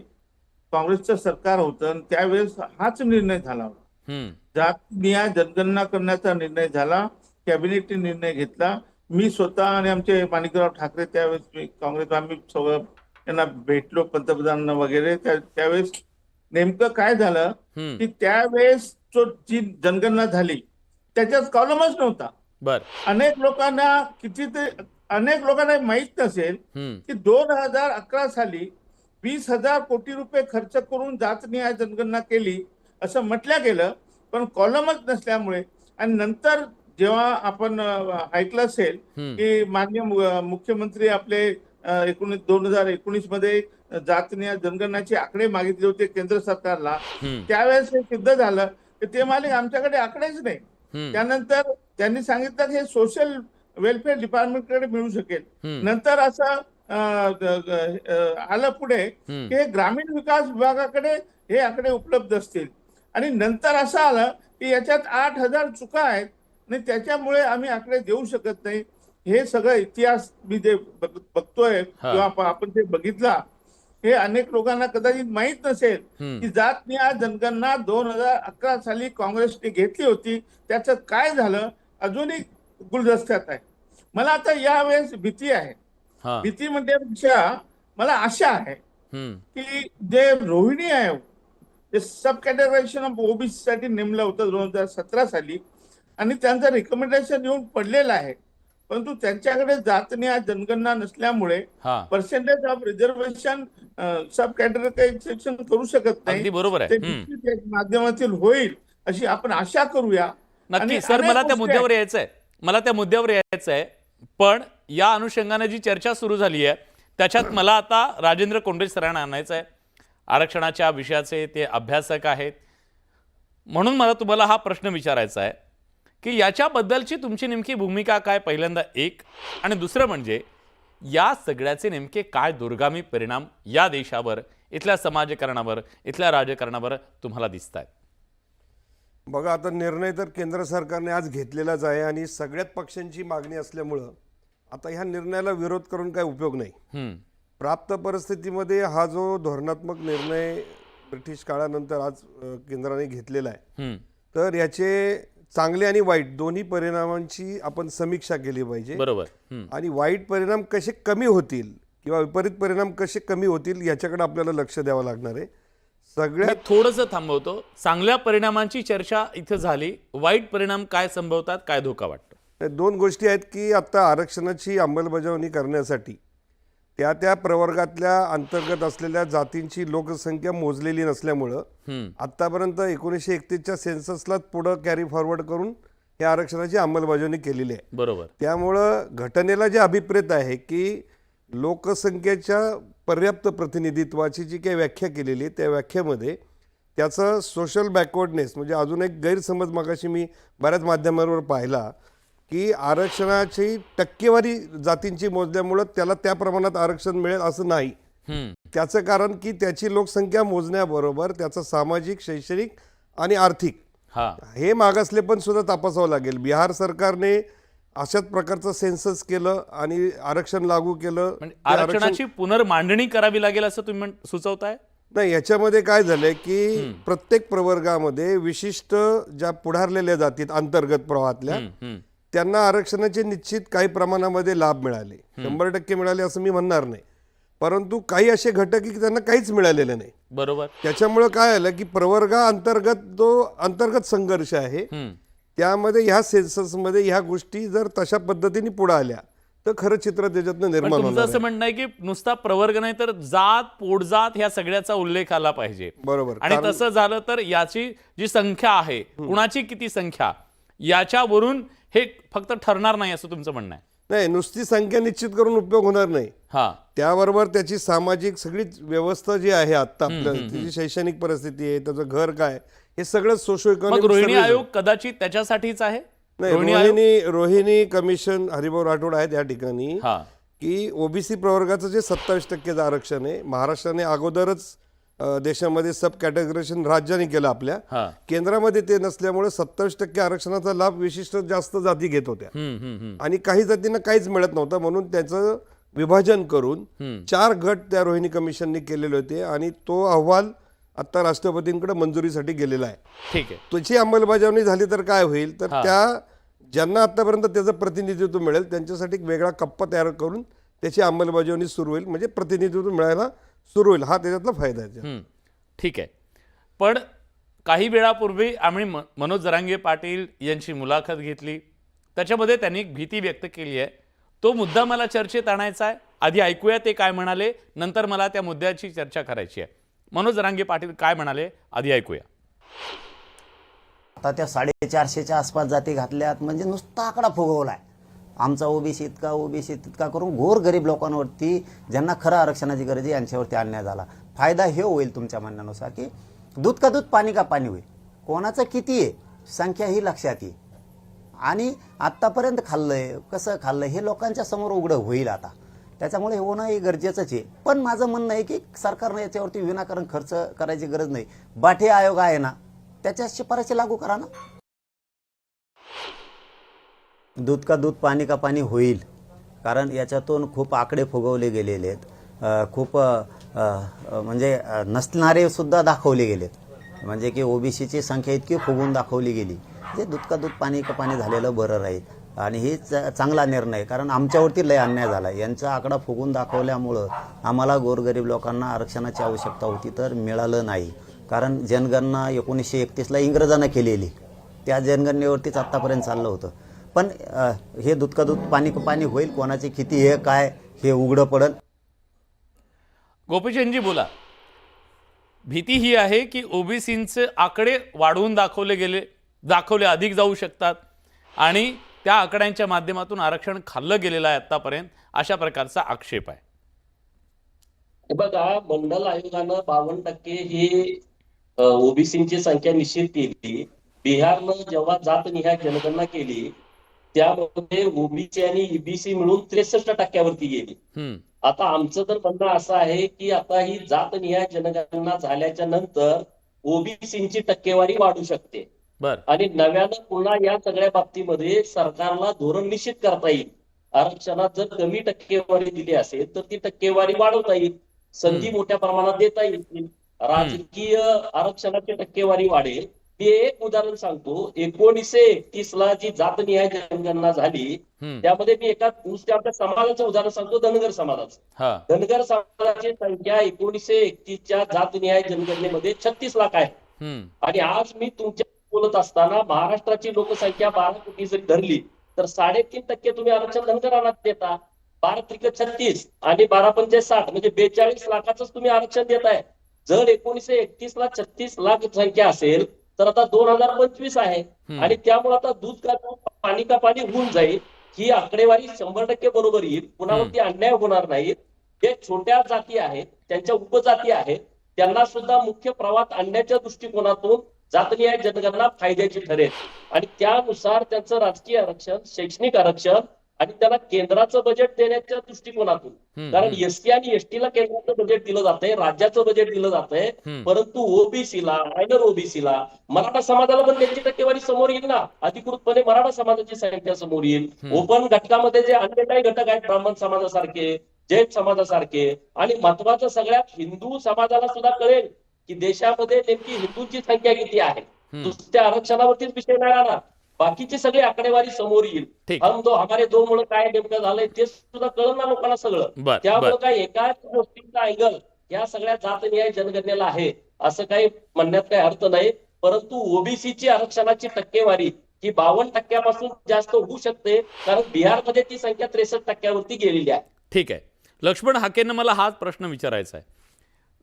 काँग्रेसचं सरकार होतं आणि त्यावेळेस हाच निर्णय झाला होता. जातनिहाय जनगणना करण्याचा निर्णय झाला, कॅबिनेटने निर्णय घेतला. मी स्वतः आणि आमचे माणिकराव ठाकरे त्यावेळेस काँग्रेस आम्ही सगळं त्यांना भेटलो, पंतप्रधानांना वगैरे. त्यावेळेस नेमकं काय झालं की त्यावेळेस जी जनगणना झाली त्याच्यात कॉलमच नव्हता. अनेक लोकांना माहित नसेल की 2011 साली 20,000 कोटी रुपये खर्च करून जातनिहाय जनगणना केली असं म्हटलं गेलं, पण कॉलमच नसल्यामुळे. आणि नंतर जेव्हा आपण ऐकलं असेल की माननीय मुख्यमंत्री आपले 2019 मध्ये जातनिहाय जनगणनाचे आकडे मागितले होते केंद्र सरकारला, त्यावेळेस हे सिद्ध झालं की ते मालिक आमच्याकडे आकडेच नाही. त्यानंतर त्यांनी सांगितलं की हे सोशल वेलफेअर डिपार्टमेंटकडे मिळू शकेल. नंतर असं आलं पुढे की हे ग्रामीण विकास विभागाकडे हे आकडे उपलब्ध असतील. आणि नंतर असं आलं की याच्यात 8,000 चुका आहेत आणि त्याच्यामुळे आम्ही आकडे देऊ शकत नाही. हे सगळं इतिहास मी जे बघतोय किंवा आपण ते बघितला, हे अनेक लोकांना कदाचित माहित नसेल की जातनिहाय जनगणना 2011 साली काँग्रेसने घेतली होती. त्याचं काय झालं अजूनही गुलदस्त्यात आहे. मला आता यावेळेस भीती आहे. भीती म्हणण्यापेक्षा मला आशा आहे की जे रोहिणी आयोग जे सब कॅटेगरायझेशन ऑफ ओबीसी साठी नेमलं होतं 2017 साली आणि त्यांचं रिकमेंडेशन येऊन पडलेलं आहे, परंतु त्यांच्याकडे जातनिहाय जनगणना नसल्यामुळे percentage of reservation sub categorisation करू शकत नाही. बरोबर आहे. ते माध्यमातील होईल अशी आपण आशा करूया. नक्की सर, मला त्या मुद्द्यावर यायचंय. पण या अनुषंगाने जी चर्चा सुरू झाली आहे त्याच्यात मला आता राजेंद्र कोंडे सरांना आणायचं आहे. आरक्षणाच्या विषयाचे ते अभ्यासक आहेत, म्हणून मला तुम्हाला हा प्रश्न विचारायचा आहे की याच्याबद्दलची तुमची नेमकी भूमिका काय, पहिल्यांदा एक. आणि दुसरं म्हणजे या सगळ्याचे नेमके काय दुर्गामी परिणाम या देशावर, इथल्या समाजकारणावर, इथल्या राजकारणावर तुम्हाला दिसत आहेत? बघा, आता निर्णय तर केंद्र सरकारने आज घेतलेलाच आहे आणि सगळ्यात पक्षांची मागणी असल्यामुळं आता ह्या निर्णयाला विरोध करून काही उपयोग नाही. प्राप्त परिस्थितीमध्ये हा जो धोरणात्मक निर्णय ब्रिटिश काळानंतर आज केंद्राने घेतलेला आहे, तर याचे चांगले आणि वाईट दोन्ही परिणामांची आपण समीक्षा केली पाहिजे. बरोबर. आणि वाईट परिणाम कसे कमी होतील किंवा विपरीत परिणाम कसे कमी होतील याच्याकडे आपल्याला लक्ष द्यावं लागणार आहे. सगळ्यात थोडंसं थांबवतो. चांगल्या परिणामांची चर्चा इथं झाली, वाईट परिणाम काय संभवतात, काय धोका वाटतो? दोन गोष्टी आहेत की आता आरक्षणाची अंमलबजावणी करण्यासाठी त्या प्रवर्गातल्या अंतर्गत असलेल्या जातींची लोकसंख्या मोजलेली नसल्यामुळं आतापर्यंत 1931च्या सेन्ससलाच पुढं कॅरी फॉरवर्ड करून या आरक्षणाची अंमलबजावणी केलेली आहे. बरोबर. त्यामुळं घटनेला जे अभिप्रेत आहे की लोकसंख्येच्या पर्याप्त प्रतिनिधित्वाची जी काही व्याख्या केलेली आहे त्या व्याख्येमध्ये त्याचं सोशल बॅकवर्डनेस म्हणजे अजून एक गैरसमज मगाशी मी बऱ्याच माध्यमांवर पाहिला की आरक्षणाची टक्केवारी जातींची मोजल्यामुळं त्याला त्या प्रमाणात आरक्षण मिळेल असं नाही. त्याचं कारण की त्याची लोकसंख्या मोजण्याबरोबर त्याचं सामाजिक, शैक्षणिक आणि आर्थिक हे मागासले पण सुद्धा तपासावं लागेल. बिहार सरकारने अशाच प्रकारचं सेन्सस केलं आणि आरक्षण लागू केलं. आरक्षणाची पुनर्मांडणी करावी लागेल असं तुम्ही सुचवताय? नाही, याच्यामध्ये काय झालंय की प्रत्येक प्रवर्गामध्ये विशिष्ट ज्या पुढारलेल्या जातीत अंतर्गत प्रवाहातल्या त्यांना आरक्षणाचे निश्चित काही प्रमाणामध्ये लाभ मिळाले. 100% मिळाले असं मी म्हणणार नाही, परंतु काही असे घटक की त्यांना काहीच मिळालेले नाही. बरोबर. त्याच्यामुळे काय आलं की प्रवर्गाअंतर्गत जो अंतर्गत संघर्ष आहे त्यामध्ये ह्या सेन्ससमध्ये ह्या गोष्टी जर तशा पद्धतीने पुढे आल्या तर खरं चित्र त्याच्यातनं निर्माण होणार. तुमचं असं म्हणणं आहे की नुसता प्रवर्ग नाही तर जात, पोटजात ह्या सगळ्याचा उल्लेख आला पाहिजे. बरोबर. आणि तसं झालं तर याची जी संख्या आहे, कुणाची किती संख्या, याच्यावरून हे फक्त ठरणार नाही असं तुमचं म्हणणं आहे? नाही, नुसती संख्या निश्चित करून उपयोग होणार नाही. त्याबरोबर त्याची सामाजिक सगळी व्यवस्था जी आहे आता आपल्या, त्याची शैक्षणिक परिस्थिती आहे, त्याचं घर काय, हे सगळं सोशो मग रोहिणी इकॉनॉमिक आयोग कदाचित त्याच्यासाठीच आहे. नाही, रोहिणी कमिशन हरिभाऊ राठोड आहेत या ठिकाणी हा की ओबीसी प्रवर्गाचं जे 27% आरक्षण आहे, महाराष्ट्राने अगोदरच देशामध्ये सब कॅटेगरेशन राज्याने केलं आपल्या, हा केंद्रामध्ये ते नसल्यामुळे 27% आरक्षणाचा लाभ विशिष्ट जास्त जाती घेत होत्या आणि काही जातींना काहीच मिळत नव्हतं. म्हणून त्याचं विभाजन करून 4 गट त्या रोहिणी कमिशनने केलेले होते आणि तो अहवाल आता राष्ट्रपतींकडे मंजुरीसाठी गेलेला आहे. ठीक आहे. त्याची अंमलबजावणी झाली तर काय होईल तर त्या ज्यांना आतापर्यंत त्याचं प्रतिनिधित्व मिळेल त्यांच्यासाठी एक वेगळा कप्पा तयार करून त्याची अंमलबजावणी सुरू होईल, म्हणजे प्रतिनिधित्व मिळायला सुरू होईल. हा त्याच्यातला फायदा आहे. ठीक आहे. पण काही वेळापूर्वी आम्ही मनोज जरांगे पाटील यांची मुलाखत घेतली, त्याच्यामध्ये त्यांनी एक भीती व्यक्त केली आहे. तो मुद्दा मला चर्चेत आणायचा आहे. आधी ऐकूया ते काय म्हणाले, नंतर मला त्या मुद्द्याची चर्चा करायची आहे. मनोज जरांगे पाटील काय म्हणाले आधी ऐकूया. आता त्या 450च्या आसपास जाती घातल्यात म्हणजे नुसता आकडा फुगवलाय. आमचा ओबीसी इतका करून गोरगरीब लोकांवरती ज्यांना खरं आरक्षणाची गरज आहे यांच्यावरती अन्याय झाला. फायदा हे होईल तुमच्या म्हणण्यानुसार की दूध का दूध पाणी का पाणी होईल. कोणाचं किती आहे संख्या ही लक्षात येईल आणि आत्तापर्यंत खाल्लंय कसं खाल्लंय हे लोकांच्या समोर उघडं होईल. आता त्याच्यामुळे हे होणं हे गरजेचंच आहे. पण माझं म्हणणं आहे की सरकारनं याच्यावरती विनाकारण खर्च करायची गरज नाही. बाठे आयोग आहे ना त्याच्या शिफारशी लागू करा ना. दूध का दूध पाणी का पाणी होईल कारण याच्यातून खूप आकडे फुगवले गेलेले आहेत. खूप म्हणजे नसणारे सुद्धा दाखवले गेलेत. म्हणजे की ओबीसीची संख्या इतकी फुगून दाखवली गेली जे दूध का दूध पाणी का पाणी झालेलं बरं राहील. आणि हे चांगला निर्णय कारण आमच्यावरती लय अन्याय झाला. यांचा आकडा फुगून दाखवल्यामुळं आम्हाला गोरगरीब लोकांना आरक्षणाची आवश्यकता होती तर मिळालं नाही. कारण जनगणना 1931ला इंग्रजांना केलेली त्या जनगणनेवरतीच आत्तापर्यंत चाललं होतं. पण हे दूध का दूध पाणी का पाणी होईल कोणाची किती हे काय हे उघडं पडल. गोपीचंदजी बोला. भीती ही आहे की ओबीसींचे आकडे वाढवून दाखवले अधिक जाऊ शकतात आणि त्या आकड्यांच्या माध्यमातून आरक्षण खाल्लं गेलेलं आहे आतापर्यंत, अशा प्रकारचा आक्षेप आहे. बघा, मंडल आयोगानं 52% ही ओबीसींची संख्या निश्चित केली. बिहारनं जेव्हा जातनिहाय जनगणना केली त्यामध्ये ओबीसी आणि ईबीसी मिळून 63% गेली. आता आमचं तर म्हणणं असं आहे की आता ही जातनिहाय जनगणना झाल्याच्या नंतर ओबीसींची टक्केवारी वाढू शकते आणि नव्यानं पुन्हा या सगळ्या बाबतीमध्ये सरकारला धोरण निश्चित करता येईल. आरक्षणात जर कमी टक्केवारी दिली असेल तर ती टक्केवारी वाढवता येईल, संधी मोठ्या प्रमाणात देता येईल, राजकीय आरक्षणाची टक्केवारी वाढेल. मी एक उदाहरण सांगतो. 1931ला जी जातनिहाय जनगणना झाली त्यामध्ये मी एका आपल्या समाजाचं उदाहरण सांगतो, धनगर समाजाचं. धनगर समाजाची संख्या 1931च्या जातनिहाय जनगणनेमध्ये 36 लाख आहे आणि आज मी तुमच्या बोलत असताना महाराष्ट्राची लोकसंख्या 12 कोटी जरी धरली तर 3.5% तुम्ही आरक्षण धनगरांना देता. 12 त्रिक 36 आणि 12 पंचे 60 म्हणजे 42 लाखाच तुम्ही आरक्षण देताय. जर 1931ला 36 लाख संख्या असेल तर आता 2025 आहे आणि त्यामुळे आता दूध का दूध पाणी का पाणी होऊन जाईल. ही आकडेवारी 100% बरोबर येईल. कुणावरती अन्याय होणार नाही. जे छोट्या जाती आहेत त्यांच्या उपजाती आहेत त्यांना सुद्धा मुख्य प्रवाहात आणण्याच्या दृष्टिकोनातून जातनिहाय जनगणना फायद्याची ठरेल आणि त्यानुसार त्यांचं राजकीय आरक्षण, शैक्षणिक आरक्षण आणि त्याला केंद्राचं बजेट देण्याच्या दृष्टिकोनातून, कारण एसटी आणि एसटीला केंद्राचं बजेट दिलं जातंय, राज्याचं बजेट दिलं जातंय, परंतु ओबीसीला, मायनर ओबीसीला, मराठा समाजाला पण त्यांची टक्केवारी समोर येईल ना. अधिकृतपणे मराठा समाजाची संख्या समोर येईल. ओपन घटकामध्ये जे अन्य काही घटक आहेत ब्राह्मण समाजासारखे, जैन समाजासारखे आणि महत्वाचं सगळ्यात हिंदू समाजाला सुद्धा कळेल की देशामध्ये नेमकी हिंदूंची संख्या किती आहे. नुसत्या आरक्षणावरतीच विषय नाही राहणार, बाकीची सगळी आकडेवारी समोर येईल. हम दो हमारे दो मुळे काय नेमकं झालंय ते सुद्धा कळलं ना लोकांना सगळं. त्यामुळे काय एकाच गोष्टीचा अँगल या सगळ्या जातनिहाय जनगणनेला आहे असं काही म्हणण्यात काही अर्थ नाही. परंतु ओबीसीची आरक्षणाची टक्केवारी ही 52% जास्त होऊ शकते कारण बिहारमध्ये ती संख्या 63% गेलेली आहे. ठीक आहे. लक्ष्मण हाकेंना मला हाच प्रश्न विचारायचा आहे.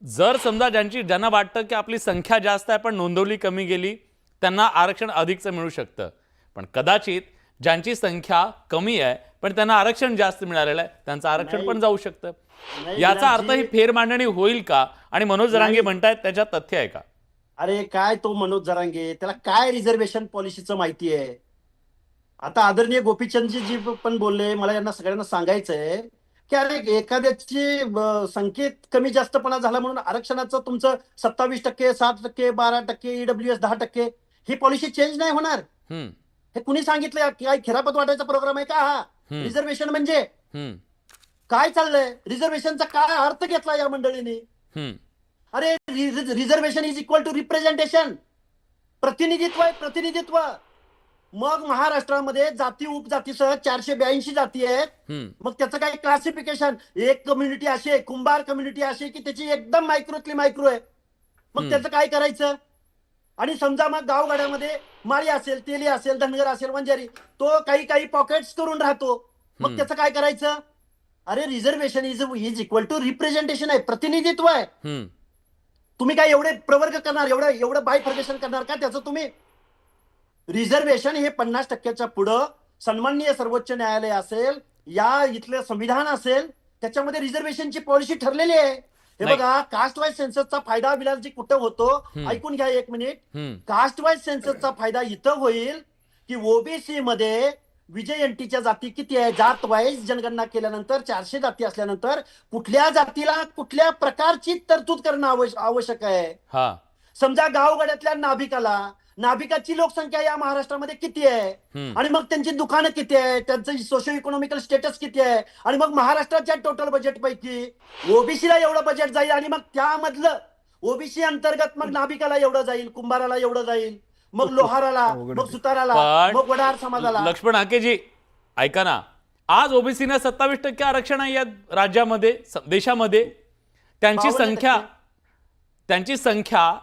जर समजा ज्यांना वाटतं की आपली संख्या जास्त आहे पण नोंदवली कमी गेली त्यांना आरक्षण अधिकचं मिळू शकतं, पण कदाचित ज्यांची संख्या कमी आहे पण त्यांना आरक्षण जास्त मिळालेलं आहे त्यांचं आरक्षण पण जाऊ शकतं. याचा अर्थ ही फेरमांडणी होईल का आणि मनोज जरांगे म्हणतायत त्याच्यात तथ्य आहे का? अरे काय तो मनोज जरांगे, त्याला काय रिझर्वेशन पॉलिसीचं माहिती आहे? आता आदरणीय गोपीचंदजी जी पण बोलले, मला यांना सगळ्यांना सांगायचंय की अरे एखाद्याची संख्येत कमी जास्तपणा झाला म्हणून आरक्षणाचं तुमचं 27%, 7%, 12%, EWS 10%, ही पॉलिसी चेंज नाही होणार. हम्म, हे कुणी सांगितलं? काय खिरापत वाटायचा प्रोग्राम आहे का हा? रिझर्वेशन म्हणजे हम्म, काय चाललंय? रिझर्वेशनचा काय अर्थ घेतला या मंडळीने? हम्म, अरे reservation is equal to representation, प्रतिनिधित्व आहे, प्रतिनिधित्व. मग महाराष्ट्रामध्ये जाती उपजातीसह 482 जाती आहेत. हम्म, मग त्याचं काही क्लासिफिकेशन, एक कम्युनिटी अशी आहे, कुंभार कम्युनिटी अशी आहे की त्याची एकदम मायक्रोतली मायक्रो आहे. मग त्याचं काय करायचं? आणि समजा मग गावगाड्यामध्ये माळी असेल, तेली असेल, धनगर असेल, वंजारी, तो काही पॉकेट्स करून राहतो. मग त्याचं काय करायचं? अरे reservation is equal to representation आहे, प्रतिनिधित्व आहे. हम्म. तुम्ही काय एवढे प्रवर्ग करणार, एवढं बायफर्गेशन करणार का त्याचं तुम्ही? रिझर्वेशन हे 50%च्या पुढं सन्माननीय सर्वोच्च न्यायालय असेल, या इथलं संविधान असेल, त्याच्यामध्ये रिझर्वेशनची पॉलिसी ठरलेली आहे. हे नाही. बघा, कास्ट वाईज सेन्ससचा फायदा विलासजी कुठं होतो? ऐकून घ्या एक मिनिट. कास्ट वाईज सेन्ससचा फायदा इथं होईल की ओबीसी मध्ये विजयंतीच्या जाती किती आहे, जात वाईज जनगणना केल्यानंतर 400 जाती असल्यानंतर कुठल्या जातीला कुठल्या प्रकारची तरतूद करणं आवश्यक आहे. हा, समजा गावगाड्यातल्या नाभिकाची लोकसंख्या या महाराष्ट्रामध्ये किती आहे, आणि मग त्यांची दुकानं किती आहे, त्यांचं सोशो इकॉनॉमिकल स्टेटस किती आहे, आणि मग महाराष्ट्राच्या टोटल बजेट पैकी ओबीसीला एवढं बजेट जाईल, आणि मग त्यामधलं ओबीसी अंतर्गत मग नाभिकाला एवढं जाईल, कुंभाराला एवढं जाईल, मग लोहाराला, मग सुताराला, पण मग वडार समाजाला. लक्ष्मण हाकेजी ऐका ना, आज ओबीसीना 27% आरक्षण आहे या राज्यामध्ये, देशामध्ये. त्यांची 52%. संख्या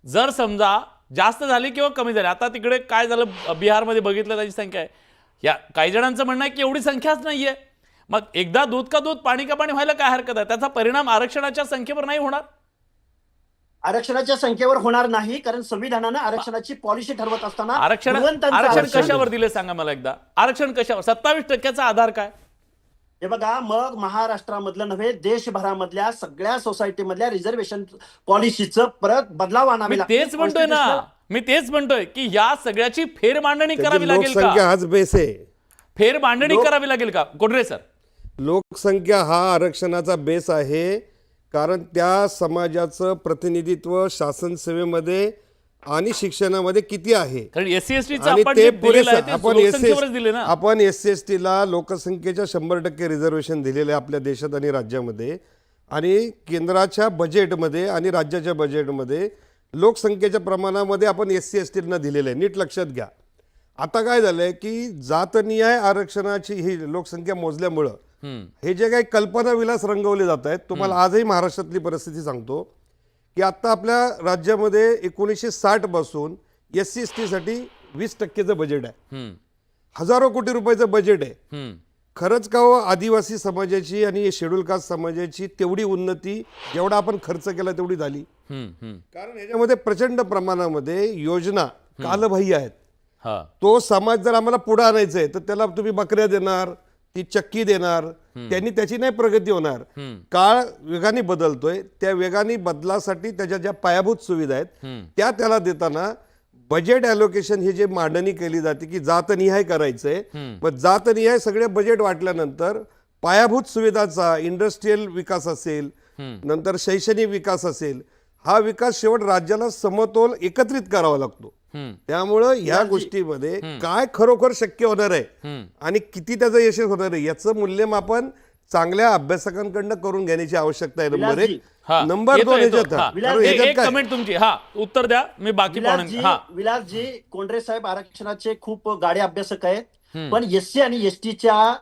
जर समजा जास्त झाली किंवा कमी झाली, आता तिकडे काय झालं बिहारमध्ये बघितलं, त्याची संख्या आहे, या काही जणांचं म्हणणं आहे की एवढी संख्याच नाहीये. मग एकदा दूध का दूध पाणी का पाणी व्हायला काय हरकत आहे? त्याचा परिणाम आरक्षणाच्या संख्येवर नाही होणार? आरक्षणाच्या संख्येवर होणार नाही, कारण संविधानानं आरक्षणाची पॉलिसी ठरवत असताना आरक्षण कशावर दिले सांगा मला एकदा? आरक्षण कशावर? 27%चा आधार काय? हे बघा, मग महाराष्ट्रामधलं नव्हे, देशभरामधल्या सगळ्या सोसायटीमधल्या रिझर्वेशन पॉलिसीचं परत बदलाव आणावे लागतील. तेच म्हणतोय ना, मी तेच म्हणतोय की या सगळ्याची फेरमांडणी करावी लागेल लोकसंख्या का? हाच बेस आहे. फेरमांडणी करावी लागेल का कोंढरे सर? लोकसंख्या हा आरक्षणाचा बेस आहे, कारण त्या समाजाचं प्रतिनिधित्व शासन सेवेमध्ये आणि शिक्षणामध्ये किती आहे, कारण एससी एसटी आणि ते पुरेसं. आपण ना. SC ला लोकसंख्येच्या 100% रिझर्वेशन दिलेलं आहे आपल्या देशात आणि राज्यामध्ये, आणि केंद्राच्या बजेटमध्ये आणि राज्याच्या बजेटमध्ये लोकसंख्येच्या प्रमाणामध्ये आपण SC ना दिलेलं आहे. नीट लक्षात घ्या. आता काय झालंय की जातनिहाय आरक्षणाची ही लोकसंख्या मोजल्यामुळं हे जे काही कल्पनाविलास रंगवले जात आहेत, तुम्हाला आजही महाराष्ट्रातली परिस्थिती सांगतो की आता आपल्या राज्यामध्ये 1960 पासून SC साठी 20%चं बजेट आहे, हजारो कोटी रुपयाचं बजेट आहे. खरंच का हो, आदिवासी समाजाची आणि शेड्यूल कास्ट समाजाची तेवढी उन्नती जेवढा आपण खर्च केला तेवढी झाली? कारण ह्याच्यामध्ये प्रचंड प्रमाणामध्ये योजना कालबाह्य आहेत. तो समाज जर आम्हाला पुढे आणायचा आहे तर त्याला तुम्ही बकऱ्या देणार, ती चक्की देणार, त्यांनी त्याची नाही प्रगती होणार. काळ वेगाने बदलतोय, त्या वेगाने बदलासाठी त्याच्या ज्या पायाभूत सुविधा आहेत त्या त्याला देताना बजेट ॲलोकेशन ही जे मांडणी केली जाते की जातनिहाय करायचंय, पण जातनिहाय सगळे बजेट वाटल्यानंतर पायाभूत सुविधाचा इंडस्ट्रीयल विकास असेल, नंतर शैक्षणिक विकास असेल, हा विकास शेवट राज्याला समतोल एकत्रित करावा लागतो. त्यामुळं ह्या गोष्टीमध्ये काय खरोखर शक्य होणार आहे आणि किती त्याचं यशस्वी होणार आहे याचं मूल्यमापन चांगल्या अभ्यासकांकडनं करून घेण्याची आवश्यकता आहे. नंबर 1. नंबर 2, एक कमेंट तुमची. उत्तर द्या, मी बाकी विलासजी कोंढरे साहेब आरक्षणाचे खूप गाडे अभ्यासक आहेत, पण SC आणि STच्या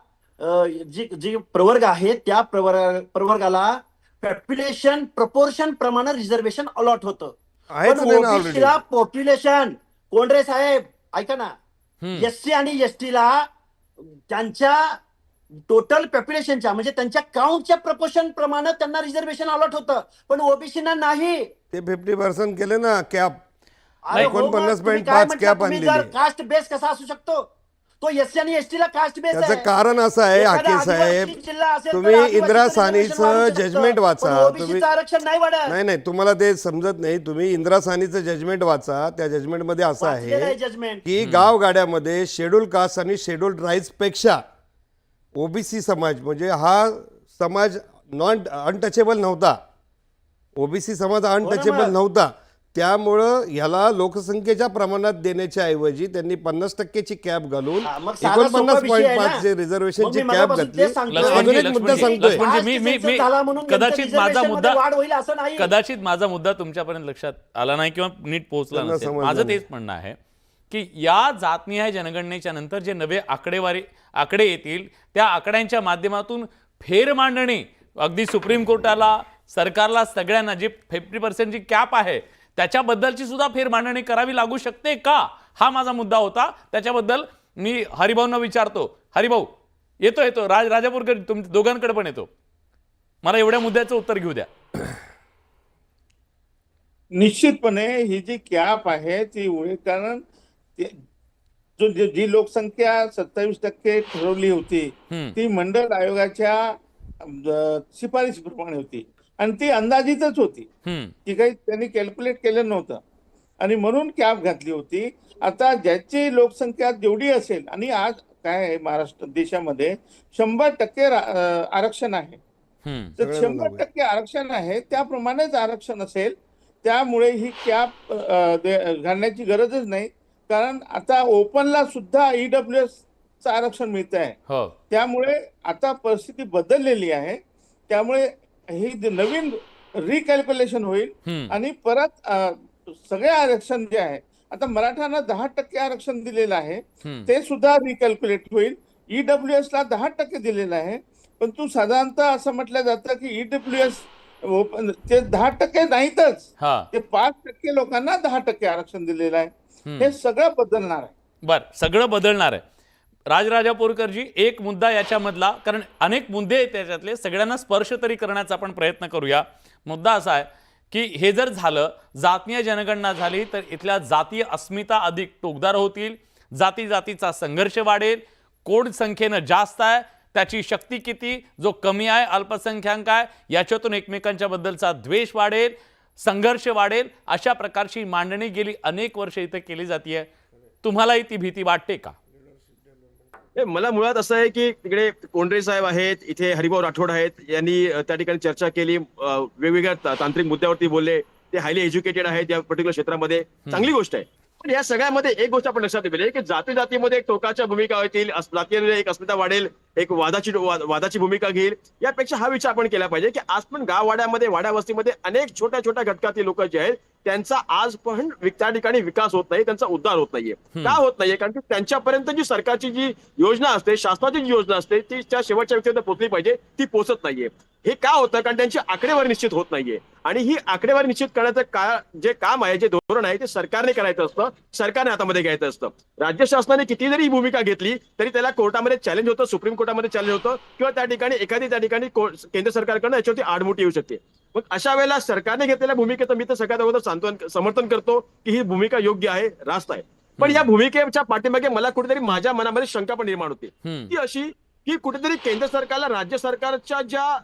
जी प्रवर्ग आहे त्या प्रवर्गाला पॉप्युलेशन प्रपोर्शन प्रमाणे रिझर्वेशन अलॉट होतं. पण ओबीसीला पॉप्युलेशन, कोंढरे साहेब ऐका ना, SC आणि STला त्यांच्या टोटल पॉप्युलेशनच्या म्हणजे त्यांच्या काउंटच्या प्रपोर्शन प्रमाणे त्यांना रिझर्वेशन अलॉट होतं, पण ओबीसीना नाही. ते 50% केले ना कॅप. अरे हो, 49.5 कॅप आणली. कास्ट बेस कसा असू शकतो? तो एससी आणि एसटीला कास्ट बेस आहे. त्याचं कारण असं आहे एखादा हाके साहेब, आदिवासी जिल्हा असेल तर तुम्ही आदिवासीचं इंदिरा reservation सानीचं वाढू शकतं. जजमेंट पण वाचा. OBC चं आरक्षण नाही वाढत. नाही तुम्हाला ते समजत नाही. तुम्ही इंदिरा सानीचं जजमेंट वाचा. त्या जजमेंटमध्ये असं वाचलेलं आहे जजमेंट. की गावगाड्यामध्ये शेड्यूल कास्ट आणि शेड्यूल ट्राईब्सपेक्षा ओबीसी समाज म्हणजे हा समाज अनटचेबल नव्हता. ओबीसी समाज अनटचेबल नव्हता. त्यामुळं ह्याला लोकसंख्येच्या प्रमाणात देण्याच्या ऐवजी त्यांनी 50%ची कॅप घालून मग साधा सोपा विषय आहे ना. 49.5 रिझर्वेशनची मग मी कॅप मगापासून घातली. तेच सांगतोय. अजून एक मुद्दा सांगतोय. मी झाला म्हणून कदाचित त्यांचं माझा reservation मुद्दा मध्ये वाढ होईल असं नाही. कदाचित माझा मुद्दा तुमच्यापर्यंत लक्षात आला नाही किंवा नीट पोहोचला त्यांना नसेल. समजलं माझं नाही. तेच म्हणणं आहे की या जातनिहाय जनगणनेच्या नंतर जे नवे आकडे येतील त्या आकड्यांच्या माध्यमातून फेरमांडणी अगदी सुप्रीम कोर्टाला, सरकारला, सगळ्यांना जी 50% ची कॅप आहे त्याच्याबद्दलची सुद्धा फेरमांडणी करावी लागू शकते का, हा माझा मुद्दा होता. त्याच्याबद्दल मी हरिभाऊंना विचारतो. हरिभाऊ येतो राजापूरकर, तुमच्या दोघांकडे पण येतो. मला एवढ्या मुद्द्याचं उत्तर घेऊ द्या. निश्चितपणे ही जी कॅप आहे ती कारण जी लोकसंख्या 27% ठरवली होती ती मंडळ आयोगाच्या शिफारशीप्रमाणे होती आणि ती अंदाजितच होती. ती काही त्यांनी कॅल्क्युलेट केलं नव्हतं आणि म्हणून कॅप घातली होती. आता ज्याची लोकसंख्या जेवढी असेल आणि आज काय आहे महाराष्ट्र देशामध्ये 100% आरक्षण आहे. तर 100% आरक्षण आहे त्याप्रमाणेच आरक्षण असेल. त्यामुळे ही कॅप घालण्याची गरजच नाही. कारण आता ओपनला सुद्धा ईडब्ल्यूएस आरक्षण मिळत आहे. त्यामुळे आता परिस्थिती बदललेली आहे. त्यामुळे ही नवीन रिकॅल्क्युलेशन होईल आणि परत सगळे आरक्षण जे आहे आता मराठ्यांना 10% आरक्षण दिलेलं आहे ते सुद्धा रिकॅल्क्युलेट होईल. ईडब्ल्यूएस ला 10% दिलेलं आहे. पण तू साधारणतः असं म्हटलं जातं की ईडब्ल्यूएस ते 10% नाहीतच, ते 5% लोकांना 10% आरक्षण दिलेलं आहे. हे सगळं बदलणार आहे. बरं, सगळं बदलणार आहे. राजापूरकरजी, एक मुद्दा याच्यामधला, कारण अनेक मुद्दे आहेत त्याच्यातले, सगळ्यांना स्पर्श तरी करण्याचा आपण प्रयत्न करूया. मुद्दा असा आहे की हे जर झालं, जातीय जनगणना झाली तर इथल्या जातीय अस्मिता अधिक टोकदार होतील, जातीचा संघर्ष वाढेल. कोड संख्येनं जास्त आहे त्याची शक्ती किती, जो कमी आहे अल्पसंख्याक आहे याच्यातून एकमेकांच्या बद्दलचा द्वेष वाढेल, संघर्ष वाढेल. अशा प्रकारची मांडणी गेली अनेक वर्ष इथे केली जाते. तुम्हालाही ती भीती वाटते का? मला मुळात असं आहे की तिकडे कोंडरे साहेब आहेत, इथे हरिभाऊ राठोड आहेत, यांनी त्या ठिकाणी चर्चा केली, वेगवेगळ्या तांत्रिक मुद्द्यावरती बोलले. ते हायली एज्युकेटेड आहेत या पर्टिक्युलर क्षेत्रामध्ये, चांगली गोष्ट आहे. पण या सगळ्यामध्ये एक गोष्ट आपण लक्षात ठेवली की जातीमध्ये एक टोकाच्या भूमिका होतील, जातीय एक अस्मिता वाढेल, एक वादाची भूमिका घेईल. यापेक्षा हा विचार आपण केला पाहिजे की आज पण गाववाड्यामध्ये, वाड्या वस्तीमध्ये अनेक छोट्या घटकातील लोक जे आहेत त्यांचा आज पण त्या ठिकाणी विकास होत नाही, त्यांचा उद्धार होत नाहीये. का होत नाहीये? कारण की त्यांच्यापर्यंत जी सरकारची जी योजना असते, शासनाची जी योजना असते ती त्या शेवटच्या व्यक्तीपर्यंत पोहोचली पाहिजे, ती पोहोचत नाहीये. हे का होतं? कारण त्यांची आकडेवारी निश्चित होत नाहीये. आणि ही आकडेवारी निश्चित करण्याचं जे काम आहे, जे धोरण आहे ते सरकारने करायचं असतं, सरकारने हातामध्ये घ्यायचं असतं. राज्य शासनाने किती जरी ही भूमिका घेतली तरी त्याला कोर्टामध्ये चॅलेंज होतं, सुप्रीम कोर्टामध्ये चॅलेंज होतं, किंवा त्या ठिकाणी केंद्र सरकारकडनं याच्यावरती आडमुठी येऊ शकते. मग अशा वेळेला सरकारने घेतलेल्या भूमिकेचं मी तर सगळ्यात अगोदर समर्थन करतो की ही भूमिका योग्य आहे, रास्त आहे. पण या भूमिकेच्या पाठीमागे मला कुठेतरी माझ्या मनामध्ये शंका पण निर्माण होते, ती अशी की कुठेतरी केंद्र सरकारला राज्य सरकारच्या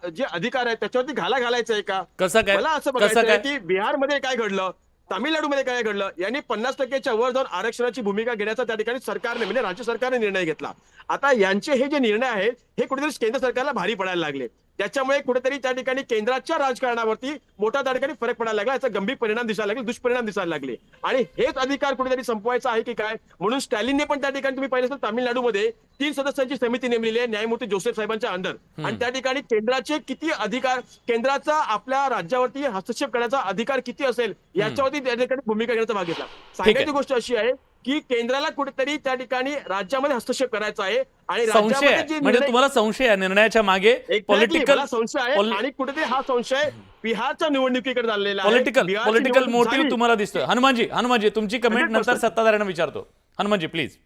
जे अधिकार आहेत त्याच्यावरती घालायचं आहे का? मला असं बघायचं आहे की बिहारमध्ये काय घडलं, तामिळनाडूमध्ये काय घडलं, यांनी 50%च्या वर जाऊन आरक्षणाची भूमिका घेण्याचा त्या ठिकाणी सरकारने, म्हणजे राज्य सरकारने निर्णय घेतला. आता यांचे हे जे निर्णय आहेत हे कुठेतरी केंद्र सरकारला भारी पडायला लागले. त्याच्यामुळे कुठेतरी त्या ठिकाणी केंद्राच्या राजकारणावरती मोठा त्या ठिकाणी फरक पडायला लागला, याचा गंभीर परिणाम दिसायला लागले, दुष्परिणाम दिसायला लागले. आणि हेच अधिकार कुठेतरी संपवायचा आहे की काय? म्हणून स्टॅलिनने पण त्या ठिकाणी तुम्ही पाहिलं असेल तामिळनाडूमध्ये 3 सदस्यांची समिती नेमलेली आहे न्यायमूर्ती जोसेफ साहेबांच्या अंडर. आणि त्या ठिकाणी केंद्राचे किती अधिकार, केंद्राचा आपल्या राज्यावरती हस्तक्षेप करण्याचा अधिकार किती असेल याच्यावरती त्या ठिकाणी भूमिका घेण्याचा भाग घेतला. सांगायची गोष्ट अशी आहे की केंद्राला कुठेतरी त्या ठिकाणी राज्यामध्ये हस्तक्षेप करायचा आहे आणि म्हणजे तुम्हाला संशय आहे निर्णयाच्या मागे पॉलिटिकल संशय आहे. आणि कुठेतरी हा संशय बिहारच्या निवडणुकीकडे झालेला आहे, पॉलिटिकल मोटिव्ह तुम्हाला दिसतोय. हनुमानजी तुमची कमेंट नंतर सत्ताधाऱ्यांना विचारतो. हनुमानजी प्लीज.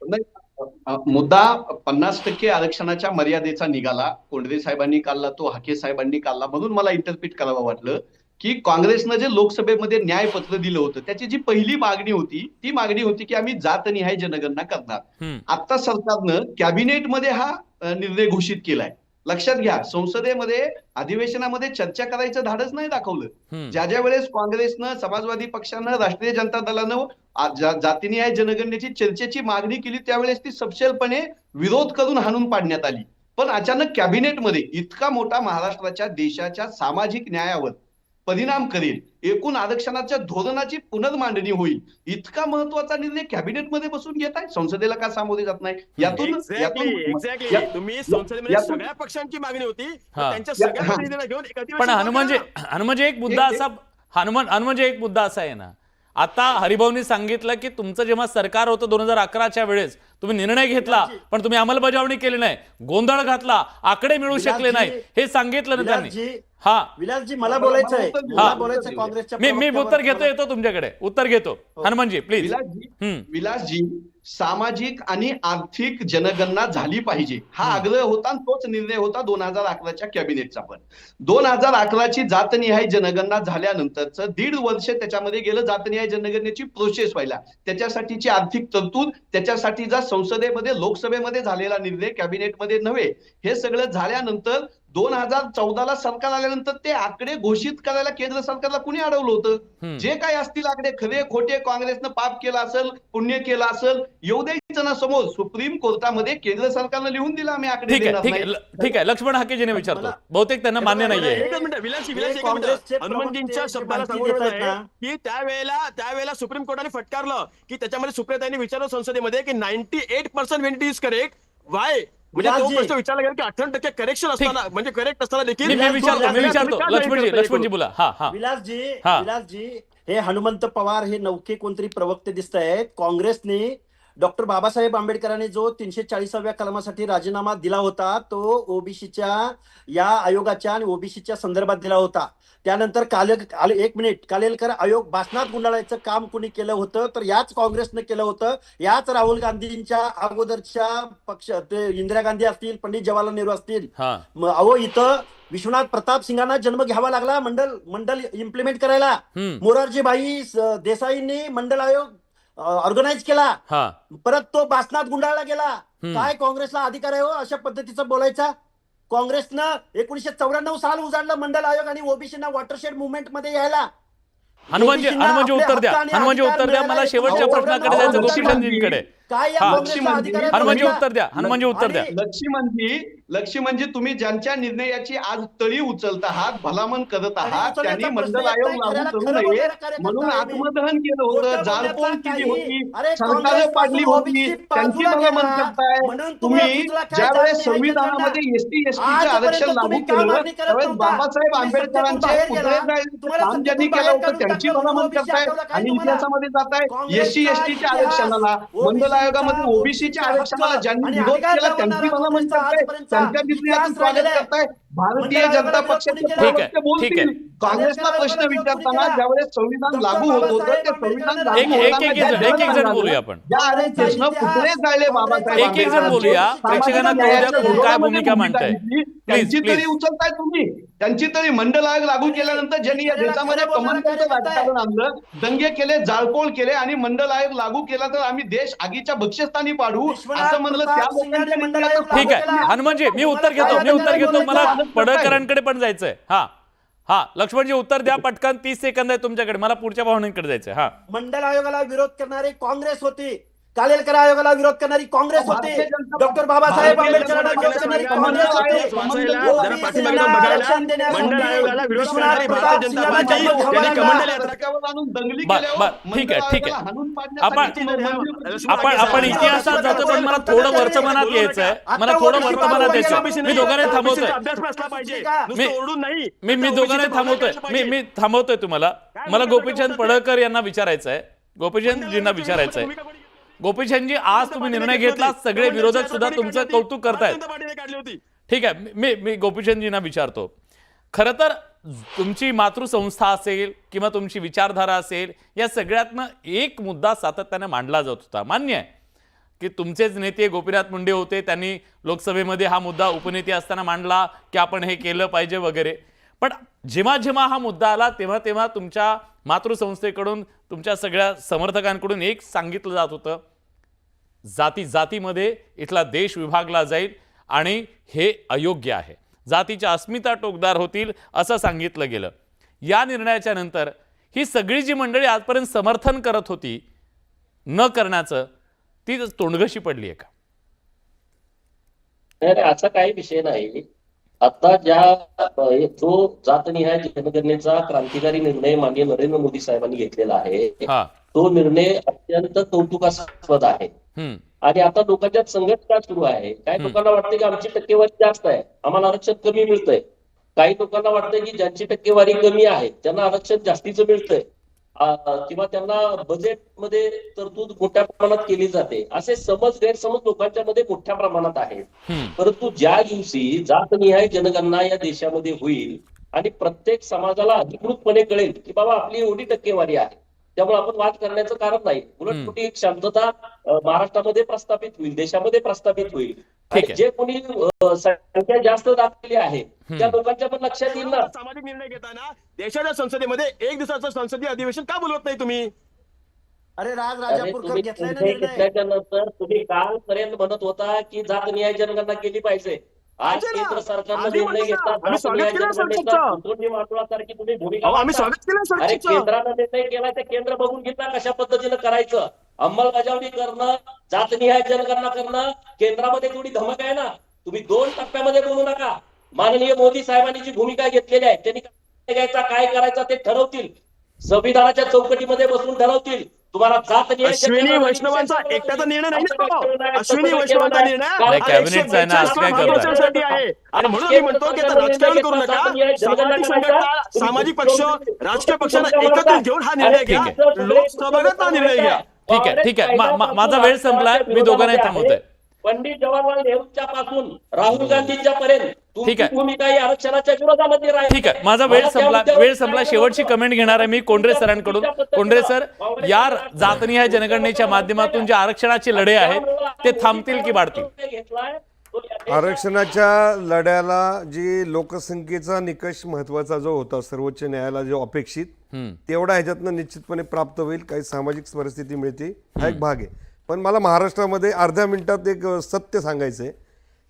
मुद्दा 50% आरक्षणाच्या मर्यादेचा निघाला, कोंडरे साहेबांनी काढला, तो हाके साहेबांनी काढला, म्हणून मला इंटरप्रिट करावं वाटलं की काँग्रेसनं जे लोकसभेमध्ये न्यायपत्र दिलं होतं त्याची जी पहिली मागणी होती ती मागणी होती की आम्ही जातनिहाय जनगणना करणार. आता सरकारनं कॅबिनेटमध्ये हा निर्णय घोषित केलाय. लक्षात घ्या, संसदेमध्ये अधिवेशनामध्ये चर्चा करायचं धाडच नाही दाखवलं. ज्या वेळेस काँग्रेसनं, समाजवादी पक्षानं, राष्ट्रीय जनता दलानं जातीनिहाय जनगणनेची चर्चेची मागणी केली त्यावेळेस ती सपशेलपणे विरोध करून हाणून पाडण्यात आली. पण अचानक कॅबिनेटमध्ये इतका मोठा महाराष्ट्राच्या देशाच्या सामाजिक न्यायावर परिणाम करेल, एकूण आरक्षणाच्या धोरणाची पुनर्मांडणी होईल, इतका महत्वाचा निर्णय कॅबिनेटमध्ये बसून घेत आहे. संसदेला का सामोरे जात नाही? एक्झॅक्टली तुम्ही संसदेमध्ये सगळ्या पक्षांची मागणी होती, त्यांच्या सगळ्या प्रतिनिधींना घेऊन एक पण अधिवेशन हनुमंजे एक मुद्दा असा हनुमंजे एक मुद्दा असा आहे ना, आता हरिभाऊनी सांगितलं की तुमचं जेव्हा सरकार होतं 2011च्या वेळेस तुम्ही निर्णय घेतला पण तुम्ही अंमलबजावणी केली नाही, गोंधळ घातला, आकडे मिळू शकले नाही, हे सांगितलं ना त्यांनी. हा विलासजी मला बोलायचं आहे, मला बोलायचं आहे काँग्रेसच्या मी उत्तर घेतो, येतो तुमच्याकडे उत्तर घेतो. हनुमंतजी प्लीज. विलासजी, सामाजिक आणि आर्थिक जनगणना झाली पाहिजे हा आग्रह होता आणि तोच निर्णय होता 2011च्या कॅबिनेटचा. पण 2011ची जातनिहाय जनगणना झाल्यानंतरच 1.5 वर्ष त्याच्यामध्ये गेलं जातनिहाय जनगणनेची प्रोसेस व्हायला. त्याच्यासाठीची आर्थिक तरतूद, त्याच्यासाठीचा संसदेमध्ये लोकसभेमध्ये झालेला निर्णय, कॅबिनेटमध्ये नव्हे, हे सगळं झाल्यानंतर 2014ला सरकार आल्यानंतर ते आकडे घोषित करायला केंद्र सरकारला कुणी अडवलं होतं? जे काही असतील आकडे खरे खोटे, काँग्रेसनं पाप केलं असेल, पुण्य केलं असेल, येऊ द्यायचं ना समोर. सुप्रीम कोर्टामध्ये केंद्र सरकारनं लिहून दिलं आम्ही आकडे देणार नाही. ठीक आहे, लक्ष्मण हाकेजीने विचारतो, बहुतेक त्यांना मान्य नाहीये. हनुमंतजींच्या शब्दाला सांगून की त्यावेळेला सुप्रीम कोर्टाने फटकारलं की त्याच्यामध्ये सुप्रियाताईंनी विचारलं संसदेमध्ये की 98% when it is correct, Y? म्हणजे तो प्रश्न विचारला गेला की 98% करेक्शन असताना, म्हणजे करेक्ट असताना देखील मी विचारतो लक्ष्मणजी बोला. विलासजी, हे हनुमंत पवार हे नौके कोणतरी प्रवक्ते दिसत आहेत. काँग्रेसने डॉक्टर बाबासाहेब आंबेडकरांनी जो 340व्या कलमासाठी राजीनामा दिला होता तो ओबीसीच्या या आयोगाच्या आणि ओबीसीच्या संदर्भात दिला होता. त्यानंतर कालेलकर आयोग भाषणात गुंडाळायचं काम कुणी केलं होतं तर याच काँग्रेसनं केलं होतं. याच राहुल गांधींच्या अगोदरच्या पक्ष, ते इंदिरा गांधी असतील, पंडित जवाहरलाल नेहरू असतील. अहो, इथं विश्वनाथ प्रताप सिंगांना जन्म घ्यावा लागला मंडल इम्प्लिमेंट करायला. मोरारजी भाई देसाईंनी मंडल आयोग ऑर्गनाईज केला, परत तो भाषणात गुंडाळला गेला. काय काँग्रेसला अधिकार आहे हो अशा पद्धतीचं बोलायचा? काँग्रेसनं 1994 साल उजाडलं मंडल आयोग आणि ओबीसीना वॉटरशेड मुवमेंट मध्ये यायला. हनुमंतजी उत्तर द्या, मला शेवटच्या प्रश्नाकडे जायचं, गोपीचंदजींकडे. हनुमंतजी उत्तर द्या. लक्ष्मणजी, तुम्ही ज्यांच्या निर्णयाची आज तळी उचलत आहात, भलामण करत आहात, त्यांनी मंडल आयोग लागू करू नये म्हणून आत्मदहन केलं होतं, जाळपोळ केली होती, सरकारं पाडली होती, त्यांची भलामण करताय तुम्ही. ज्यावेळेस संविधानामध्ये एसटी आरक्षण लागू केलं त्यावेळेस बाबासाहेब आंबेडकरांचे पुतळे जायचं काम ज्यांनी केलं होतं त्यांची भलामण करताय आणि इतिहासामध्ये जाताय. एसटीच्या आरक्षणाला, मंडल आयोगामध्ये ओबीसीच्या आरक्षणाला ज्यांनी विरोध केला त्यांची भलामण करताय, त्यांच्या निर्णयाचं स्वागत करताय. भारतीय जनता पक्षाचे बोलतील. काँग्रेसला प्रश्न विचारताना ज्यावेळेस संविधान लागू होत होतं ते संविधान एक जण बोलूया आपण. प्रश्न पुतळे जायले बाबासाहेब, एक जण बोलूया, प्रेक्षकांना काय भूमिका मांडताय त्यांची तरी उचलताय तुम्ही. त्यांची तरी मंडल आयोग लागू केल्यानंतर ज्यांनी या देशामध्ये कमनपंथ राजकारण आणलं, दंगे केले, जाळपोळ केले आणि मंडल आयोग लागू केला तर आम्ही देश आगीच्या भक्ष्यस्थानी पाडू असं म्हणलं त्या लोकांच्या. ठीक आहे हनुमंतजी, मी उत्तर घेतो, मला पडळकरांकडे पण जायचंय. हा लक्ष्मणजी उत्तर द्या पटकन, 30 सेकंद आहे तुमच्याकडे, मला पुढच्या पाहुण्यांकडे जायचंय. मंडल आयोगाला विरोध करणारी काँग्रेस होती, कालेलकर आयोगाला विरोध करणारी काँग्रेस होती, डॉक्टर बाबासाहेब आंबेडकरांना विरोध करणारी काँग्रेस होती. मंडल आयोगाला विरोध करणारी भारतीय जनता पार्टी त्यांनी कमंडल ठीक आहे आपण इतिहासात जातो पण मला थोडं वर्तमानात यायचंय, मी दोघांना थांबवतोय तुम्हाला. मला गोपीचंद पडळकर यांना विचारायचंय, गोपीचंदजींना विचारायचंय. गोपीचंदजी, आज तुम्ही निर्णय घेतला, सगळे विरोधक सुद्धा तुमचं कौतुक करतायत. ठीक आहे, मी गोपीचंदजींना विचारतो. खरं तर तुमची मातृसंस्था असेल किंवा तुमची विचारधारा असेल, या सगळ्यातनं एक मुद्दा सातत्याने मांडला जात होता. मान्य आहे की तुमचेच नेते गोपीनाथ मुंडे होते, त्यांनी लोकसभेमध्ये हा मुद्दा उपनेते असताना मांडला की आपण हे केलं पाहिजे वगैरे. पण जेव्हा जेव्हा हा मुद्दा आला तेव्हा तेव्हा तुमच्या मातृसंस्थेकडून, तुमच्या सगळ्या समर्थकांकडून एक सांगितलं जात होतं, जाती जातीमध्ये इथला देश विभागला जाईल आणि हे अयोग्य आहे, जातीच्या अस्मिता टोकदार होतील असं सांगितलं गेलं. या निर्णयाच्या नंतर ही सगळी जी मंडळी आजपर्यंत समर्थन करत होती न करण्याचं, ती तोंडघशी पडली आहे का? नाही, असा काही विषय नाही. आता जो जातनिहाय जनगणनेचा क्रांतिकारी निर्णय माननीय नरेंद्र मोदी साहेबांनी घेतलेला आहे, तो निर्णय अत्यंत कौतुकास्पद आहे. आणि आता लोकांच्यात संघर्ष का सुरू आहे? काही लोकांना वाटतं की आमची टक्केवारी जास्त आहे, आम्हाला आरक्षण कमी मिळतंय. काही लोकांना वाटतं की ज्यांची टक्केवारी कमी आहे त्यांना आरक्षण जास्तीचं मिळतंय, किंवा त्यांना बजेटमध्ये तरतूद मोठ्या प्रमाणात केली जाते. असे गैरसमज लोकांच्या मध्ये मोठ्या प्रमाणात आहेत. परंतु ज्या दिवशी जातनिहाय जनगणना या देशामध्ये होईल आणि प्रत्येक समाजाला अधिकृतपणे कळेल की बाबा आपली एवढी टक्केवारी आहे, त्यामुळे आपण वाद करण्याचं कारण नाही. उलट कुठे एक शांतता महाराष्ट्रामध्ये प्रस्थापित होईल, देशामध्ये प्रस्थापित होईल. आणि जे कोणी संख्या जास्त दाखवली आहे त्या लोकांच्या पण लक्षात येईल ना. सामाजिक निर्णय घेताना देशाच्या संसदेमध्ये एक दिवसाचं संसदीय अधिवेशन का बोलवत नाही तुम्ही? अरे राजापूरकर घेतलाय ना निर्णय. घेतल्याच्या नंतर तुम्ही कालपर्यंत म्हणत होता की जातनिहाय जनगणना केली पाहिजे. आज केंद्र सरकारनं निर्णय घेतला जातनिहाय जनगणनेचा मातुळासारखी तुम्ही भूमिका. अरे केंद्रानं निर्णय केला, ते केंद्र बघून घेतला कशा पद्धतीनं करायचं. अंमलबजावणी करणं, जातनिहाय जनगणना करणं, केंद्रामध्ये थोडी धमक आहे ना. तुम्ही 2 टप्प्यामध्ये बोलू नका. माननीय मोदी साहेबांनी जी भूमिका घेतलेली आहे, त्यांनी काय घ्यायचा काय करायचा ते ठरवतील, संविधानाच्या चौकटीमध्ये बसून ठरवतील. तुम्हाला जातनिहाय अश्विनी वैष्णवांचा एकट्याचा निर्णय नाही ना. अश्विनी वैष्णवांचा निर्णय कॅबिनेटचा आहे ना, आज काय करताय? आहे. आणि म्हणून मी म्हणतो की आता राजकारण करू नका. सामाजिक संघटना, सामाजिक पक्ष, राजकीय पक्षांना एकत्र घेऊन हा निर्णय घ्या. लोकसभेत हा निर्णय घ्या. ठीक आहे. माझा वेळ संपलाय, मी दोघांनाही थांबवतोय. पंडित जवाहरलाल नेहरूंच्या पासून राहुल गांधींच्या पर्यंत तुमची भूमिका ही आरक्षणाच्या विरोधामध्ये राहील. ठीक आहे, माझा वेळ संपला. शेवटची कमेंट घेणार आहे मी कोंडरे सरांकडून. कोंडरे सर, या जातनिहाय जनगणनेच्या माध्यमातून जे आरक्षणाचे लढे आहेत ते थांबतील की वाढतील? आरक्षणाच्या लढ्याला जी लोकसंख्येचा निकष महत्वाचा जो होता सर्वोच्च न्यायालयाला जो अपेक्षित, तेवढा ह्याच्यातनं निश्चितपणे प्राप्त होईल. काही सामाजिक परिस्थिती मिळते, हा एक भाग आहे. पण मला महाराष्ट्रामध्ये अर्ध्या मिनिटात एक सत्य सांगायचं आहे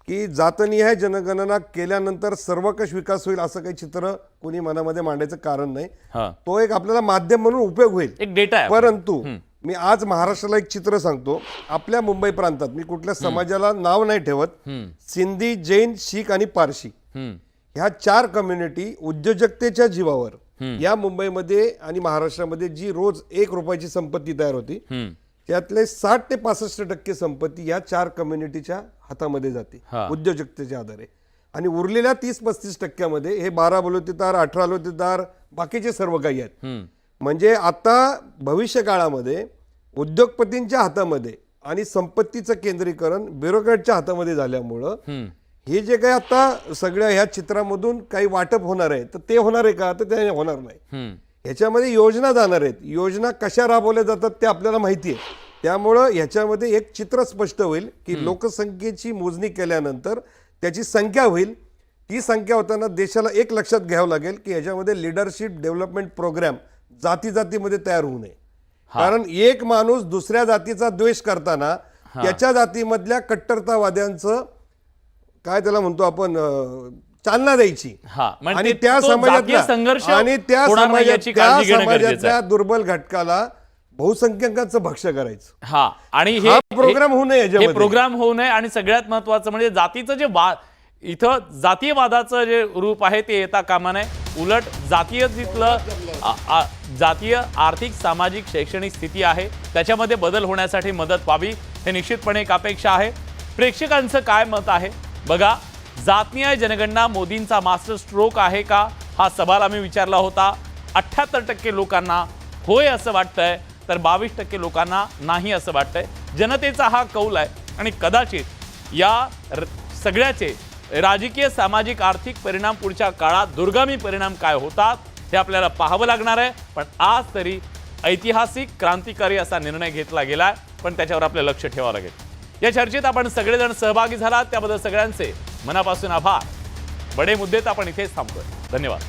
की जातनिहाय जनगणना केल्यानंतर सर्वकष विकास होईल असं काही चित्र कोणी मनामध्ये मांडायचं कारण नाही. तो एक आपल्याला माध्यम म्हणून उपयोग होईल, एक डेटा आहे. परंतु मी आज महाराष्ट्राला एक चित्र सांगतो. आपल्या मुंबई प्रांतात, मी कुठल्या समाजाला नाव नाही ठेवत, सिंधी, जैन, शीख आणि पारशी ह्या 4 कम्युनिटी उद्योजकतेच्या जीवावर या मुंबईमध्ये आणि महाराष्ट्रामध्ये जी रोज 1 रुपयाची संपत्ती तयार होती, त्यातले 60 ते 65% संपत्ती या 4 कम्युनिटीच्या हातामध्ये जाते उद्योजकतेच्या आधारे. आणि उरलेल्या 30-35% हे 12 बलुतेदार, 18 बलुतेदार, बाकीचे सर्व काही आहेत. म्हणजे आता भविष्य काळामध्ये उद्योगपतींच्या हातामध्ये आणि संपत्तीचं केंद्रीकरण ब्युरोक्रॅटच्या हातामध्ये झाल्यामुळं हे जे काही आता सगळ्या ह्या चित्रामधून काही वाटप होणार आहे, तर ते होणार आहे का? तर ते होणार नाही. ह्याच्यामध्ये योजना जाणार आहेत. योजना कशा राबवल्या जातात ते आपल्याला माहिती आहे. त्यामुळं ह्याच्यामध्ये एक चित्र स्पष्ट होईल की लोकसंख्येची मोजणी केल्यानंतर त्याची संख्या होईल. ती संख्या होताना देशाला एक लक्षात घ्यावं लागेल की ह्याच्यामध्ये लिडरशिप डेव्हलपमेंट प्रोग्राम जाती जातीमध्ये तयार होऊ नये. कारण एक माणूस दुसऱ्या जातीचा द्वेष करताना त्याच्या जातीमधल्या कट्टरतावाद्यांचं काय त्याला म्हणतो आपण चालना द्यायची आणि त्या समाजातल्या दुर्बल घटकाला बहुसंख्याकांचं भक्ष्य करायचं. आणि हा प्रोग्राम होऊ नये, हे प्रोग्राम होऊ नये. आणि सगळ्यात महत्वाचं म्हणजे जातीचं जे इथं जातीयवादाचं जे रूप आहे ते येता कामा नये. उलट जातीय आर्थिक, सामाजिक, शैक्षणिक स्थिती आहे त्याच्यामध्ये बदल होण्यासाठी मदत व्हावी, हे निश्चितपणे एक अपेक्षा आहे. प्रेक्षकांचं काय मत आहे बघा. जातनिहाय जनगणना मोदींचा मास्टर स्ट्रोक आहे का, हा सवाल आम्ही विचारला होता. 78% लोकांना होय असं वाटतंय, तर 22% लोकांना नाही असं वाटतंय. जनतेचा हा कौल आहे. आणि कदाचित या सगळ्याचे राजकीय, सामाजिक, आर्थिक परिणाम पुढच्या काळात दुर्गामी परिणाम काय होतात हे आपल्याला पाहावं लागणार आहे. पण आज तरी ऐतिहासिक, क्रांतिकारी असा निर्णय घेतला गेलाय, पण त्याच्यावर आपलं लक्ष ठेवावं लागेल. या चर्चेत आपण सगळेजण सहभागी झालात त्याबद्दल सगळ्यांचे मनापासून आभार. बडे मुद्देत आपण इथेच थांबतोय. धन्यवाद.